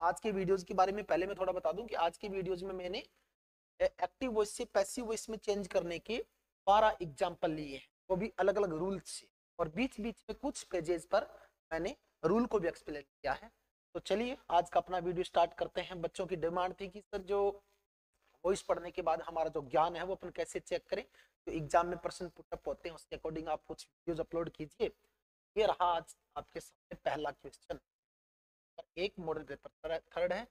आज के वीडियोस के बारे में पहले मैं थोड़ा बता दूं कि आज के वीडियोस में मैंने एक्टिव वॉइस से पैसिव वॉइस में चेंज करने के 12 एग्जाम्पल लिए हैं, वो भी अलग अलग रूल से, और बीच बीच में कुछ पेजेस पर मैंने रूल को भी एक्सप्लेन किया है। तो चलिए आज का अपना वीडियो स्टार्ट करते हैं। बच्चों की डिमांड थी कि सर जो वॉइस पढ़ने के बाद हमारा जो ज्ञान है वो अपन कैसे चेक करें, तो एग्जाम में प्रश्न पुटअप होते हैं उसके अकॉर्डिंग आप कुछ वीडियोज अपलोड कीजिए। ये रहा आज आपके सामने पहला क्वेश्चन। एक मॉडल पेपर थर्ड है,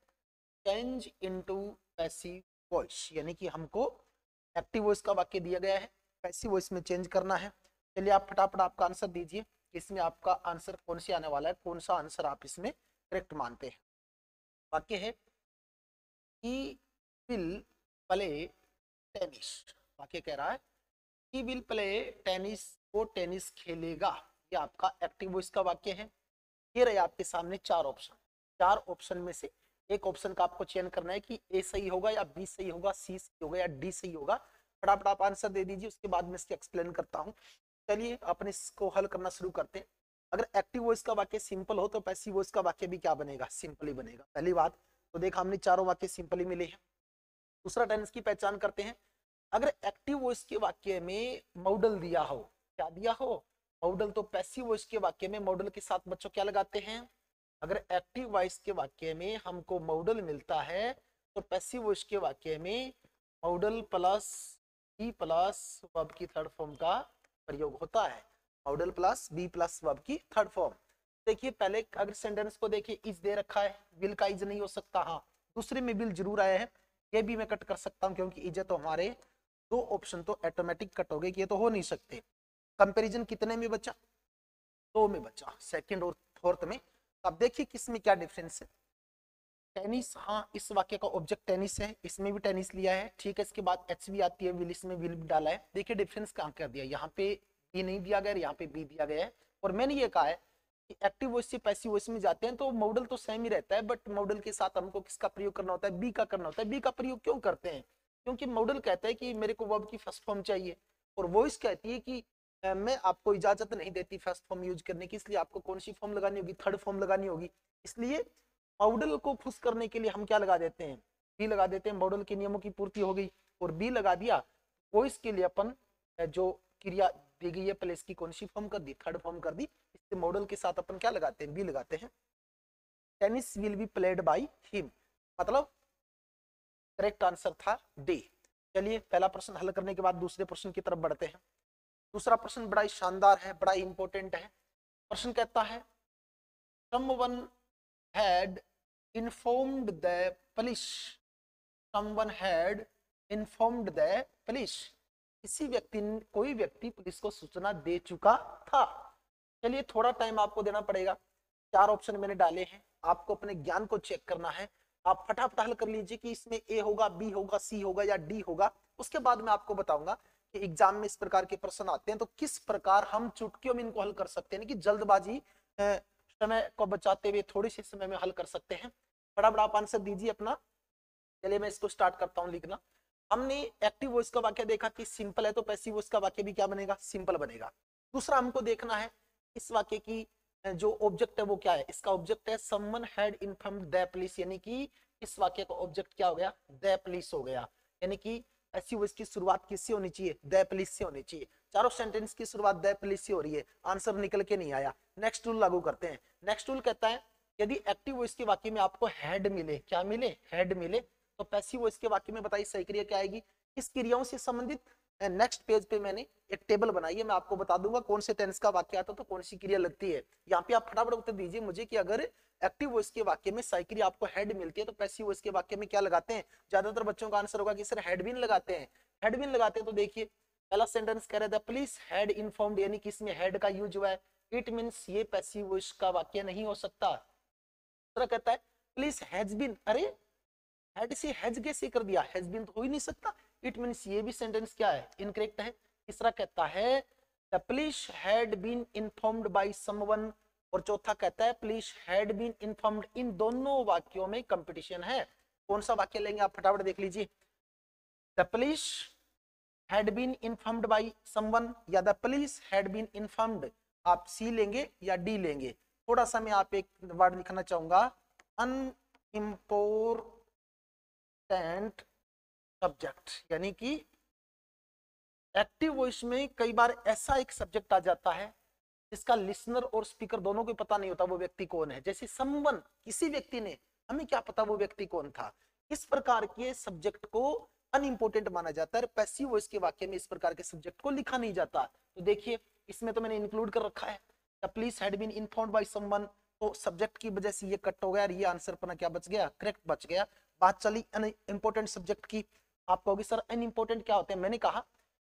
चेंज इनटू पैसिव वॉइस, यानी कि हमको एक्टिव वॉइस का वाक्य दिया गया है, पैसिव वॉइस में चेंज करना है। चलिए आप फटाफट आपका आंसर दीजिए, इसमें आपका आंसर कौन सी आने वाला है, कौन सा आंसर आप इसमें करेक्ट मानते हैं। वाक्य है ही विल प्ले टेनिस। वाक्य कह रहा है ही विल प्ले टेनिस, वो टेनिस खेलेगा। ये आपका एक्टिव वॉइस का वाक्य है। ये रहे आपके सामने चार ऑप्शन। चार ऑप्शन में से एक ऑप्शन का आपको चयन करना है कि ए सही होगा या बी सही होगा, सी सही होगा या डी सही होगा। फटाफट आप आंसर दे दीजिए, उसके बाद मैं इसके एक्सप्लेन करता हूँ। चलिए अपन इसको हल करना शुरू करते हैं। अगर एक्टिव वॉइस का वाक्य सिंपल हो तो पैसिव वॉइस का वाक्य भी क्या बनेगा, सिंपल ही बनेगा। पहली बात तो देखा हमने चारों वाक्य सिंपल ही मिले हैं। दूसरा टेंस की पहचान करते हैं। अगर एक्टिव वॉइस के वाक्य में मॉडल दिया हो, क्या दिया हो, मॉडल, तो पैसिव वॉइस के वाक्य में मॉडल के साथ बच्चों क्या लगाते हैं। अगर एक्टिव वॉइस के वाक्य में हमको मॉडल मिलता है तो पैसिव वॉइस के वाक्य में modal plus be plus verb की थर्ड फॉर्म का प्रयोग होता है। Modal plus be plus verb की थर्ड फॉर्म। देखिए पहले अगर सेंटेंस को देखिए, इज दे रखा है, विल का इज नहीं हो सकता। हाँ, दूसरे में विल जरूर आया है, ये भी मैं कट कर सकता हूँ क्योंकि इज है, तो हमारे दो ऑप्शन तो ऑटोमेटिक कट हो गए कि ये तो हो नहीं सकते। कंपैरिजन कितने में बचा, दो में बचा, सेकंड और फोर्थ में। अब देखिए किसमें क्या डिफरेंस है। टेनिस, हाँ इस वाक्य का ऑब्जेक्ट टेनिस है, इसमें भी टेनिस लिया है, ठीक है। इसके बाद एच भी आती है, विल, इसमें विल भी डाला है। देखिए डिफरेंस कहाँ कर दिया, यहाँ पे बी नहीं दिया गया, यहाँ पे बी दिया गया है। और मैंने ये कहा है कि एक्टिव वॉइस से पैसिव वॉइस में जाते हैं तो मॉडल तो सेम ही रहता है, बट मॉडल के साथ हमको किसका प्रयोग करना होता है, बी का करना होता है। बी का प्रयोग क्यों करते हैं, क्योंकि मॉडल कहता है कि मेरे को वर्ब की फर्स्ट फॉर्म चाहिए, और वॉइस कहती है कि मैं आपको इजाजत नहीं देती फर्स्ट फॉर्म यूज करने की, इसलिए आपको कौन सी फॉर्म लगानी होगी, थर्ड फॉर्म लगानी होगी। इसलिए मॉडल को खुश करने के लिए हम क्या लगा देते हैं, बी लगा देते हैं। मॉडल के नियमों की पूर्ति हो गई और बी लगा दिया। वॉइस के लिए अपन जो क्रिया दी गई है प्लेस की कौन सी फॉर्म कर दी, थर्ड फॉर्म कर दी। इससे मॉडल के साथ अपन क्या लगाते हैं, बी लगाते हैं। Tennis will be played by him, मतलब करेक्ट आंसर था डी। चलिए पहला प्रश्न हल करने के बाद दूसरे प्रश्न की तरफ बढ़ते हैं। दूसरा प्रश्न बड़ा ही शानदार है, बड़ा ही इंपॉर्टेंट है। प्रश्न कहता है someone had informed the police, someone had informed the police, किसी व्यक्ति ने, कोई व्यक्ति पुलिस को सूचना दे चुका था। चलिए थोड़ा टाइम आपको देना पड़ेगा, चार ऑप्शन मैंने डाले हैं, आपको अपने ज्ञान को चेक करना है। आप फटाफट हल कर लीजिए कि इसमें ए होगा, बी होगा, सी होगा या डी होगा। उसके बाद मैं आपको बताऊंगा कि एग्जाम में इस प्रकार के प्रश्न आते हैं तो किस प्रकार हम चुटकियों में इनको हल कर सकते हैं, कि जल्दबाजी समय को बचाते हुए थोड़ी सी समय में हल कर सकते हैं। फटाफट आप आंसर दीजिए अपना। चलिए मैं इसको स्टार्ट करता हूं लिखना। हमने एक्टिव वॉइस का वाक्य देखा कि सिंपल है, तो पैसिव वॉइस का वाक्य भी क्या बनेगा, सिंपल बनेगा। दूसरा हमको देखना है इस वाक्य की जो ऑब्जेक्ट है वो क्या है। इसका ऑब्जेक्ट है someone had informed the police, यानी कि इस वाक्य का ऑब्जेक्ट क्या हो गया, द पुलिस हो गया। यानी कि ऐसी वॉइस की शुरुआत किससे होनी चाहिए, द पुलिस से होनी चाहिए। चारों सेंटेंस की शुरुआत द पुलिस से हो रही है, आंसर निकल के नहीं आया। नेक्स्ट रूल लागू करते हैं। नेक्स्ट रूल कहता है यदि एक्टिव वॉइस के वाक्य में आपको हेड मिले, क्या मिले, हेड मिले, तो पैसिव वॉइस के वाक्य में बताइए सही क्रिया क्या आएगी। इस क्रियाओं से संबंधित नेक्स्ट पेज पे मैंने एक टेबल बनाई है, मैं आपको बता दूंगा कौन से टेंस का वाक्य आता है तो कौन सी क्रिया लगती है। यहाँ पे आप फटाफट उत्तर दीजिए मुझे कि अगर एक्टिव वॉइस के वाक्य में सही क्रिया आपको हेड मिलती है तो पैसिव वॉइस के वाक्य में क्या लगाते हैं। ज्यादातर बच्चों का आंसर होगा कि सर हेडविन लगाते हैं। हेडविन लगाते हैं तो देखिए पहला सेंटेंस कह रहा था पुलिस हैड इन्फॉर्म्ड, यानी कि इसमें हेड का यूज हुआ है। इट मींस ये पैसिव वॉइस का वाक्य नहीं हो सकता। दूसरा कहता है पुलिस हैज बीन, अरे हैड से हैज कैसे कर दिया, हैज बीन तो हो ही नहीं सकता। इट मींस ये भी सेंटेंस क्या है, इनकरेक्ट है। तीसरा कहता है the police had been informed by someone, और चौथा कहता है पुलिस हैड बीन इन्फॉर्म्ड। इन दोनों वाक्यों में कंपटीशन है। कौन सा वाक्य लेंगे आप फटाफट देख लीजिए। The police had been informed by someone या the police had been informed, आप सी लेंगे या डी लेंगे। थोड़ा सा मैं आप एक वर्ड लिखना चाहूंगा, इम्पोर्टेंट सब्जेक्ट, यानी कि एक्टिव वॉइस में कई बार ऐसा एक सब्जेक्ट आ जाता है जिसका लिसनर और स्पीकर दोनों को पता नहीं होता वो व्यक्ति कौन है। जैसे समवन, किसी व्यक्ति ने, हमें क्या पता वो व्यक्ति कौन था। इस प्रकार के सब्जेक्ट को अनइम्पोर्टेंट माना जाता है। पैसिव वॉइस के वाक्य में इस प्रकार के सब्जेक्ट को लिखा नहीं जाता। तो देखिए इसमें तो मैंने इंक्लूड कर रखा है, the police had been informed by someone, तो सब्जेक्ट की वजह से ये कट हो गया और ये आंसर अपना क्या बच गया, करेक्ट बच गया। बात चली अनइम्पोर्टेंट सब्जेक्ट की। आप कहोगे सर अनइम्पोर्टेंट क्या होते हैं। मैंने कहा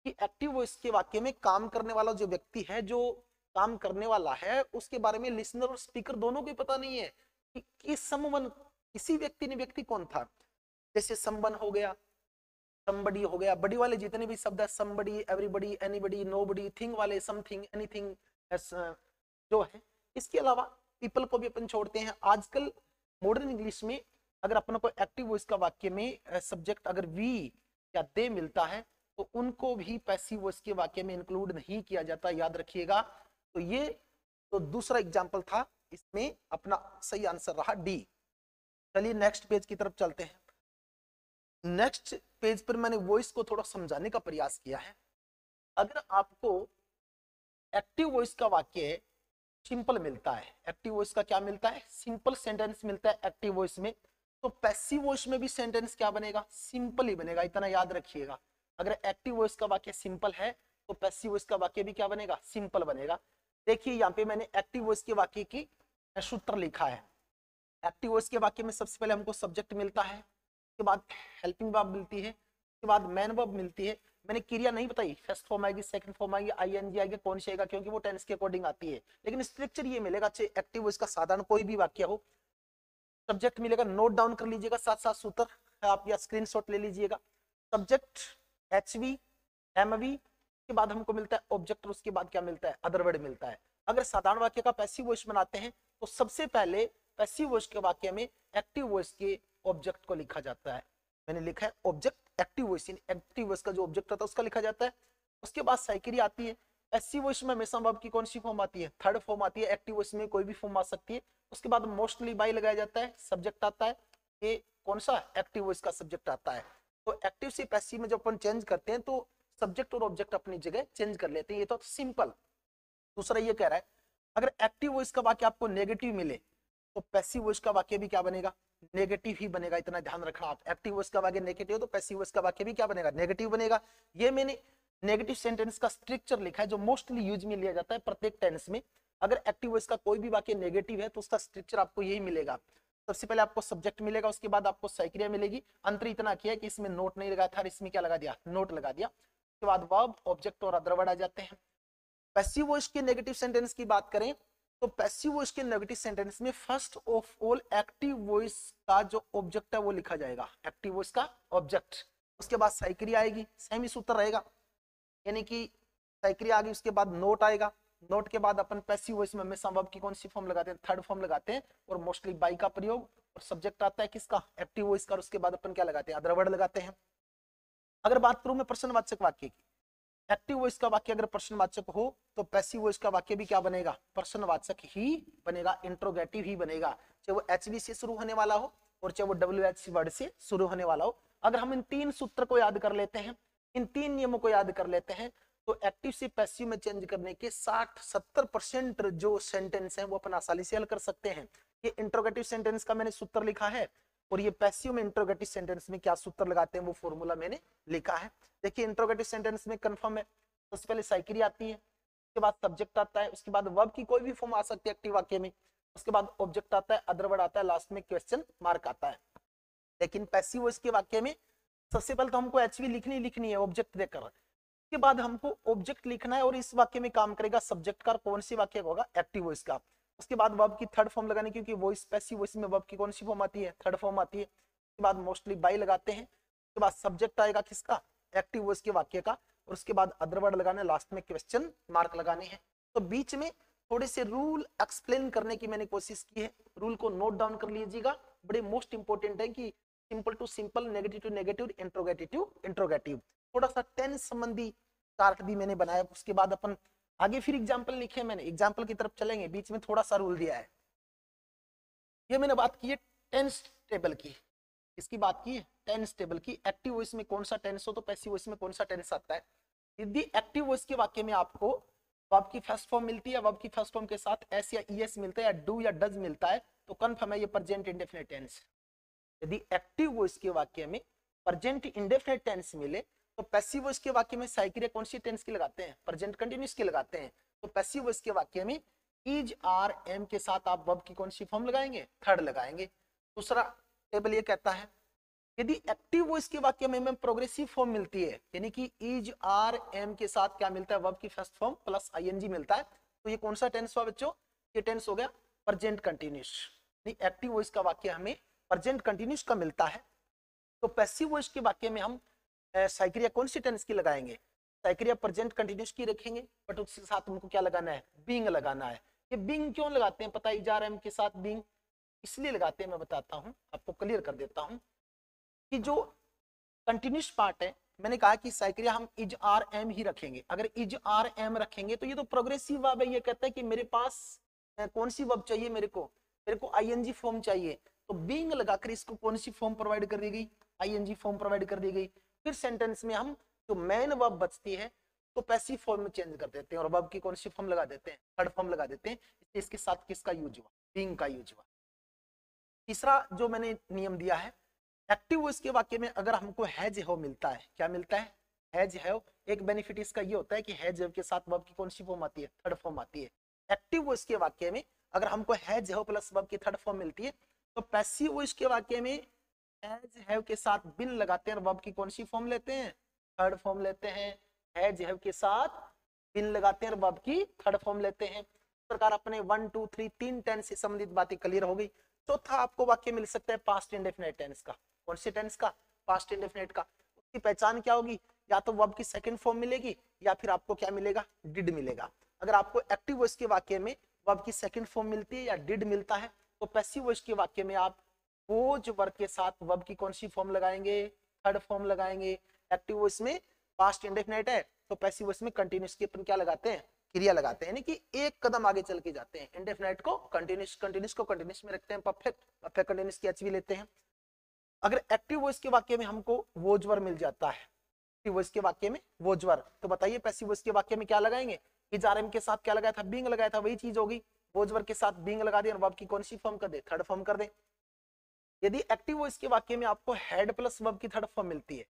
कि एक्टिव वॉइस के वाक्य में काम करने वाला जो व्यक्ति है, जो काम करने वाला है, उसके बारे में लिसनर और स्पीकर दोनों को पता नहीं है कि समवन, किसी व्यक्ति ने, व्यक्ति कौन था। जैसे समवन हो गया, somebody हो गया, बड़ी वाले जितने भी शब्द है, somebody, everybody, anybody, nobody, thing वाले, something, anything जो है। इसके अलावा people को भी अपन छोड़ते हैं। आजकल मॉडर्न इंग्लिश में अगर अपन को एक्टिव वॉइस का वाक्य में सब्जेक्ट अगर वी या दे मिलता है तो उनको भी पैसिव वॉइस के वाक्य में इंक्लूड नहीं किया जाता, याद रखिएगा। तो ये तो दूसरा एग्जाम्पल था, इसमें अपना सही आंसर रहा डी। चलिए नेक्स्ट पेज की तरफ चलते हैं। नेक्स्ट पेज पर मैंने वॉइस को थोड़ा समझाने का प्रयास किया है। अगर आपको एक्टिव वॉइस का वाक्य सिंपल मिलता है, एक्टिव वॉइस का क्या मिलता है, सिंपल सेंटेंस मिलता है एक्टिव वॉइस में, तो पैसिव वॉइस में भी सेंटेंस क्या बनेगा, सिंपल ही बनेगा। इतना याद रखिएगा, अगर एक्टिव वॉइस का वाक्य सिंपल है तो पैसिव वॉइस का वाक्य भी क्या बनेगा, सिंपल बनेगा। देखिए यहाँ पे मैंने एक्टिव वॉइस के वाक्य की सूत्र लिखा है। एक्टिव वॉइस के वाक्य में सबसे पहले हमको सब्जेक्ट मिलता है, उसके बाद हेल्पिंग वर्ब मिलती है, उसके बाद मेन वर्ब मिलती है। मैंने क्रिया नहीं बताई, फर्स्ट फॉर्म आएगी, सेकंड फॉर्म आएगी, आईएनजी आएगी, कौन सी आएगा, क्योंकि वो टेंस के अकॉर्डिंग आती है। लेकिन स्ट्रक्चर ये मिलेगा, चाहे एक्टिव वॉइस का साधारण कोई भी वाक्य हो, सब्जेक्ट मिलेगा, नोट डाउन कर लीजिएगा, साथ साथ सूत्र आप या स्क्रीनशॉट ले लीजिएगा। सब्जेक्ट एचवी एमवी के बाद हमको मिलता है ऑब्जेक्ट, उसके बाद क्या मिलता है, अदर वर्ड मिलता है। अगर साधारण वाक्य का पैसिव वॉइस बनाते हैं तो सबसे पहले पैसिव वॉइस के वाक्य में एक्टिव वॉइस के ऑब्जेक्ट को लिखा जाता है। मैंने लिखा है object active voice, active voice का जो ऑब्जेक्ट होता है उसका लिखा जाता है। उसके बाद साइकिल आती है। पैसिव वॉइस में हमेशा वर्ब की कौन सी फॉर्म आती है, थर्ड फॉर्म आती है। एक्टिव वॉइस में कोई भी फॉर्म आ सकती है। उसके बाद मोस्टली बाय लगाया जाता है, सब्जेक्ट आता है, ये कौन सा एक्टिव वॉइस का सब्जेक्ट आता है। तो एक्टिव से पैसिव में जब अपन चेंज करते हैं तो सब्जेक्ट और ऑब्जेक्ट अपनी जगह चेंज कर लेते हैं। ये तो सिंपल। दूसरा ये कह रहा है अगर एक्टिव वॉइस का वाक्य आपको नेगेटिव मिले तो पैसिव वॉइस का वाक्य भी क्या बनेगा, नेगेटिव ही बनेगा। इतना ध्यान रखना आप, एक्टिव वॉइस का वाक्य नेगेटिव तो पैसिव वॉइस का वाक्य भी क्या बनेगा, नेगेटिव बनेगा। ये मैंने नेगेटिव सेंटेंस का स्ट्रक्चर लिखा है जो मोस्टली यूज में लिया जाता है प्रत्येक टेंस में। अगर एक्टिव वॉइस का कोई भी वाक्य नेगेटिव है तो उसका स्ट्रक्चर आपको यही मिलेगा। सबसे पहले आपको सब्जेक्ट मिलेगा, उसके बाद आपको साइक्रिया मिलेगी। अंतर इतना किया कि इसमें नोट नहीं लगाया था, इसमें क्या लगा दिया, नोट लगा दिया। उसके बाद वर्ब, ऑब्जेक्ट और अदर वर्ड आ जाते हैं। पैसिव वॉइस के नेगेटिव सेंटेंस की बात करें तो पैसिव वॉइस के नेगेटिव सेंटेंस में first of all active voice का जो ऑब्जेक्ट है वो लिखा जाएगा, एक्टिव वॉइस का ऑब्जेक्ट। उसके बाद साइक्रिया आएगी, सेम ही सूत्र रहेगा, यानी कि साइक्रिया आ गई, उसके बाद नोट आएगा। नोट के बाद अपन पैसिव वॉइस में हमेशा वर्ब की कौन सी फॉर्म लगाते हैं, थर्ड फॉर्म लगाते हैं, और मोस्टली बाई का प्रयोग। और सब्जेक्ट आता है किसका, एक्टिव वॉइस का, और उसके बाद अपन क्या लगाते हैं, अदर वर्ड लगाते हैं। अगर बात करूं मैं प्रश्नवाचक वाक्य की, एक्टिव वॉइस का वाक्य अगर प्रश्नवाचक हो तो पैसिव वॉइस का वाक्य भी क्या बनेगा, प्रश्नवाचक ही बनेगा, इंट्रोगेटिव ही बनेगा, चाहे वो एचवी से शुरू होने वाला हो और चाहे वो डब्ल्यूएच वर्ड से शुरू होने वाला हो। अगर हम इन तीन सूत्र को याद कर लेते हैं, इन तीन नियमों को याद कर लेते हैं, तो एक्टिव से पैसिव में चेंज करने के 60-70% जो सेंटेंस हैं वो अपन आसानी से हल कर सकते हैं। ये इंट्रोगेटिव सेंटेंस का मैंने सूत्र लिखा है, और ये पैसिव में इंट्रोगेटिव सेंटेंस में क्या सूत्र लगाते हैं वो फॉर्मूला मैंने लिखा है। देखिए इंट्रोगेटिव सेंटेंस में कंफर्म है, सबसे पहले साइक्री आती है, उसके बाद सब्जेक्ट आता है, उसके बाद वर्ब की कोई भी फॉर्म आ सकती है एक्टिव वाक्य में, उसके बाद ऑब्जेक्ट आता है, अदर वर्ड आता है, लास्ट में क्वेश्चन मार्क आता है। लेकिन पैसिव वॉइस के वाक्य में सबसे पहले तो हमको एचवी लिखनी है ऑब्जेक्ट देकर, उसके बाद हमको ऑब्जेक्ट लिखना है, और इस वाक्य में काम करेगा सब्जेक्ट का, कौन सी वाक्य होगा, एक्टिव वॉइस का। उसके बाद वर्ब की थर्ड फॉर्म लगाने, क्योंकि वॉइस पैसिव वॉइस में वर्ब की कौन सी फॉर्म आती है, थर्ड फॉर्म आती है। उसके बाद मोस्टली बाय लगाते हैं, उसके बाद सब्जेक्ट आएगा किसका, एक्टिव वॉइस के वाक्य का, और उसके बाद अदर वर्ड लगाने, लास्ट में क्वेश्चन मार्क लगाने हैं। तो बीच में थोड़े से रूल एक्सप्लेन करने की मैंने कोशिश की है, रूल को नोट डाउन कर लीजिएगा, बड़े मोस्ट इंपोर्टेंट है कि simple to simple, negative to negative, interrogative to interrogative. थोड़ा सा टेंस संबंधी चार्ट भी मैंने बनाया, उसके बाद अपन आगे फिर एग्जाम्पल लिखे, मैंने एग्जाम्पल की तरफ चलेंगे, बीच में थोड़ा सा रूल दिया है। ये मैंने बात की है टेबल की, इसकी बात की है टेंस टेबल की। एक्टिव वॉइस में कौन सा टेंस हो तो पैसिव वॉइस में कौन सा टेंस आता है। यदि एक्टिव वॉइस के वाक्य में आपको वर्ब की फर्स्ट फॉर्म मिलती है, वर्ब की फर्स्ट फॉर्म के साथ एस या ईएस मिलता है, या डू या डज मिलता है, तो कन्फर्म है ये प्रेजेंट इंडेफिनिट टेंस। यदि एक्टिव वॉइस के वाक्य में प्रेजेंट इंडेफिनिट टेंस मिले तो पैसिव वॉइस के वाक्य में साइक्रिया कौन सी टेंस की लगाते हैं, प्रेजेंट कंटिन्यूअस की लगाते हैं। तो पैसिव वॉइस के वाक्य में इज आर एम के साथ आप वर्ब की कौन सी फॉर्म लगाएंगे, थर्ड लगाएंगे। दूसरा टेबल ये कहता है यदि एक्टिव वॉइस के वाक्य में प्रोग्रेसिव फॉर्म मिलती है, यानी कि इज आर एम के साथ क्या मिलता है, वर्ब की फर्स्ट फॉर्म प्लस आईएनजी मिलता है, तो ये कौन सा टेंस हुआ बच्चों, ये टेंस हो गया प्रेजेंट कंटिन्यूअस। एक्टिव वॉइस का वाक्य हमें प्रेजेंट कंटिन्यूअस का मिलता है, तो पैसिव वॉइस के वाक्य में हम साइक्रिया कौन सी टेंस की लगाएंगे, साइक्रिया प्रेजेंट कंटिन्यूअस की रखेंगे, बट उसके साथ हमको क्या लगाना है, बीइंग लगाना है। ये बीइंग क्यों लगाते हैं पता है, इज आर एम के साथ बीइंग इसलिए लगाते हैं, मैं बताता हूं आपको, क्लियर कर देता हूं कि जो कंटिन्यूअस पार्ट है, मैंने कहा कि साइक्रिया हम इज आर एम ही रखेंगे। अगर इज आर एम रखेंगे तो ये तो प्रोग्रेसिव वर्ब है, ये कहता है कि मेरे पास कौन सी वर्ब चाहिए, मेरे को आईएनजी फॉर्म चाहिए, तो बीइंग लगाकर इसको कौन सी फॉर्म प्रोवाइड कर दी गई, आईएनजी फॉर्म प्रोवाइड कर दी गई। फिर सेंटेंस में हम जो मेन वर्ब बचती है तो पैसिव फॉर्म में चेंज कर देते हैं और वर्ब की कौन सी फॉर्म लगा देते हैं, थर्ड फॉर्म लगा देते हैं। इसके साथ किसका यूज हुआ, बीइंग का यूज हुआ। तीसरा जो मैंने नियम दिया है, एक्टिव वॉइस के वाक्य में अगर हमको हैज हैव मिलता है, क्या मिलता है, हैज हैव, एक बेनिफिट इसका ये होता है कि हैज हैव के साथ वर्ब की कौन सी फॉर्म आती है, थर्ड फॉर्म आती है। एक्टिव वॉइस के वाक्य में अगर हमको हैज हैव प्लस वर्ब की थर्ड फॉर्म मिलती है, तो पैसिव वॉइस के वाक्य में हैज हैव के साथ बिन लगाते हैं और वर्ब की कौन सी फॉर्म लेते हैं, थर्ड फॉर्म लेते हैं। हैज हैव के साथ बिन लगाते हैं और वर्ब की थर्ड फॉर्म लेते हैं। इस प्रकार अपने 1 2 3 तीन टेंस से संबंधित बातें क्लियर हो गई। चौथा आपको वाक्य मिल सकता है पास्ट इंडेफिनिट टेंस का, कौन से टेंस का, पास्ट इंडेफिनिट का। उसकी पहचान क्या होगी, या तो वर्ब की सेकंड फॉर्म मिलेगी या फिर आपको क्या मिलेगा, डिड मिलेगा। अगर आपको एक्टिव वॉइस के वाक्य में वर्ब की सेकंड फॉर्म मिलती है या डिड मिलता है, तो पैसिव वॉइस के वाक्य में आप वोज वर्ब के साथ वर्ब की कौन सी फॉर्म लगाएंगे, थर्ड फॉर्म लगाएंगे। एक्टिव वॉइस में पास्ट इंडेफिनिट है तो पैसिव वॉइस में कंटिन्यूअस के अपन क्या लगाते हैं, क्रिया लगाते हैं, यानी कि एक कदम आगे चल के जाते हैं। इंडेफिनिट को कंटिन्यूअस, कंटिन्यूअस को कंटिन्यूअस में रखते हैं, परफेक्ट, परफेक्ट कंटिन्यूअस की एचवी लेते हैं। अगर एक्टिव वॉइस के वाक्य में हमको वोज वर्ब मिल जाता है, एक्टिव वॉइस के वाक्य में वोज वर्ब, तो बताइए पैसिव वॉइस के वाक्य में क्या लगाएंगे, इज आर एम के साथ क्या लगाया था, बीइंग लगाया था, वही चीज होगी। वोज वर्ब के साथ बीइंग लगा दिया और वर्ब की कौन सी फॉर्म कर दे, थर्ड फॉर्म कर दे। यदि एक्टिव वॉइस के वाक्य में आपको हेड प्लस वर्ब की थर्ड फॉर्म मिलती है,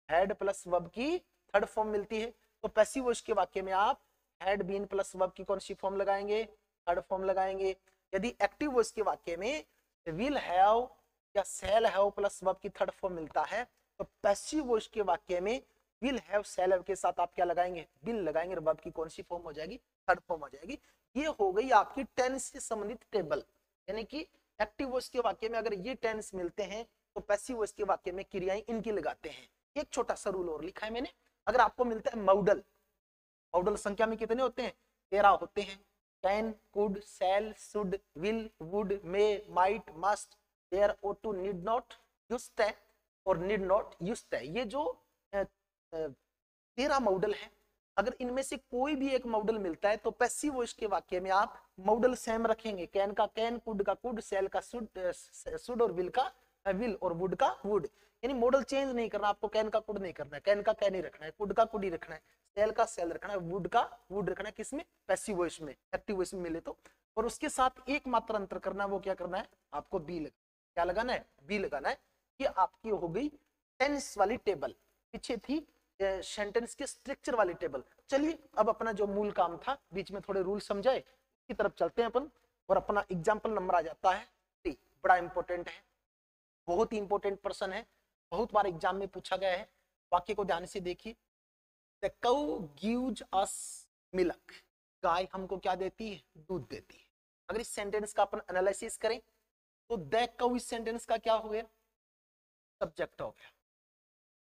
हेड प्लस वर्ब की थर्ड फॉर्म मिलती है, तो पैसिव वॉइस के वाक्य में आप हैड बीन प्लस वर्ब की कौन सी फॉर्म लगाएंगे, थर्ड फॉर्म लगाएंगे। यदि एक्टिव वॉइस के वाक्य में विल हैव या शैल हैव प्लस वर्ब की थर्ड फॉर्म मिलता है, तो पैसिव वॉइस के वाक्य में विल हैव शैल हैव के साथ आप क्या लगाएंगे, विल लगाएंगे और वर्ब की कौन सी फॉर्म हो जाएगी, थर्ड फॉर्म हो जाएगी। ये हो गई आपकी टेंस से संबंधित टेबल, यानी कि एक्टिव वॉइस के वाक्य में अगर ये टेंस मिलते हैं तो पैसिव वॉइस के वाक्य में क्रियाएं इनकी लगाते हैं। एक छोटा सा रूल और लिखा है मैंने, अगर आपको मिलता है मॉडल, मॉडल संख्या में कितने होते हैं, 13 होते हैं। Can, could, shall, should, will, would, may, might, must, dare, ought to, need not, used है और नीड नॉट यूज्ड है। ये जो 13 मॉडल है, अगर इनमें से कोई भी एक मॉडल मिलता है तो पैसिव वॉइस के वाक्य में आप मॉडल सेम रखेंगे, कैन का कैन, कुड का कुड, शैल का शुड और विल का विल और वुड का वुड। यानी मॉडल चेंज नहीं करना, आपको कैन का कुड नहीं करना है, कैन का कैन ही रखना है, कुड का कुड ही रखना है, सेल का सेल रखना है, वुड का वुड रखना है। किसमें, पैसिव वॉइस में। एक्टिव वॉइस में मिले तो, और उसके साथ एक मात्र अंतर करना है, वो क्या करना है, आपको बी लगा, क्या लगाना है, बी लगाना है। ये आपकी हो गई टेंस वाली टेबल, पीछे थी सेंटेंस के स्ट्रक्चर वाली टेबल। चलिए अब अपना जो मूल काम था, बीच में थोड़े रूल समझाए, की तरफ चलते हैं अपन, और अपना एग्जाम्पल नंबर आ जाता है 3। बड़ा इंपॉर्टेंट है, बहुत ही इंपॉर्टेंट पर्सन है, बहुत बार एग्जाम में पूछा गया है। वाक्य को ध्यान से देखिए, The cow gives us milk, गाय हमको क्या देती है, दूध देती है। अगर इस सेंटेंस का अपन एनालिसिस करें तो द cow इस सेंटेंस का क्या हो गया, सब्जेक्ट हो गया।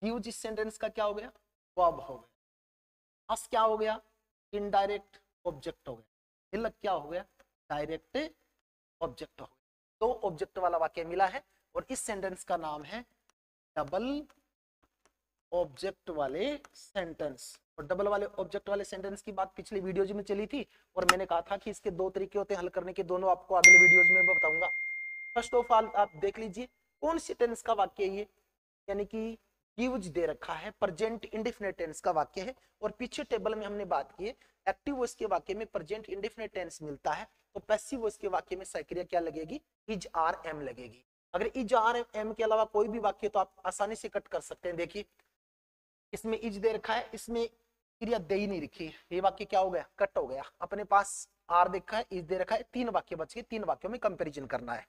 गिव्स इस सेंटेंस का क्या हो गया, वर्ब हो गया। us क्या हो गया, इनडायरेक्ट ऑब्जेक्ट हो गया। मिल्क क्या हो गया, डायरेक्ट ऑब्जेक्ट हो गया। तो ऑब्जेक्ट वाला वाक्य मिला है, और इस सेंटेंस का नाम है डबल ऑब्जेक्ट वाले सेंटेंस। और डबल वाले ऑब्जेक्ट वाले सेंटेंस की बात पिछले वीडियोज में चली थी, और मैंने कहा था कि इसके 2 तरीके होते हैं हल करने के, दोनों आपको अगले वीडियोज में बताऊंगा। फर्स्ट ऑफ ऑल आप देख लीजिए, कौन सी टेंस का वाक्य है ये, यानी कि गिव्स दे रखा है, प्रेजेंट इंडेफिनिट टेंस का वाक्य है। और पीछे टेबल में हमने बात की है एक्टिव वॉइस के वाक्य में प्रेजेंट इंडेफिनिट टेंस मिलता है, तो पैसिव वॉइस के वाक्य में साइक्रिया क्या लगेगी, इज आर एम लगेगी। अगर इज आर एम के अलावा कोई भी वाक्य तो आप आसानी से कट कर सकते हैं। देखिए इसमें इज दे रखा है, इसमें क्रिया दे ही नहीं रखी, ये वाक्य क्या हो गया, कट हो गया। अपने पास आर देखा है, इज दे रखा है, 3 वाक्य बच गए, 3 वाक्यों में कंपैरिजन करना है।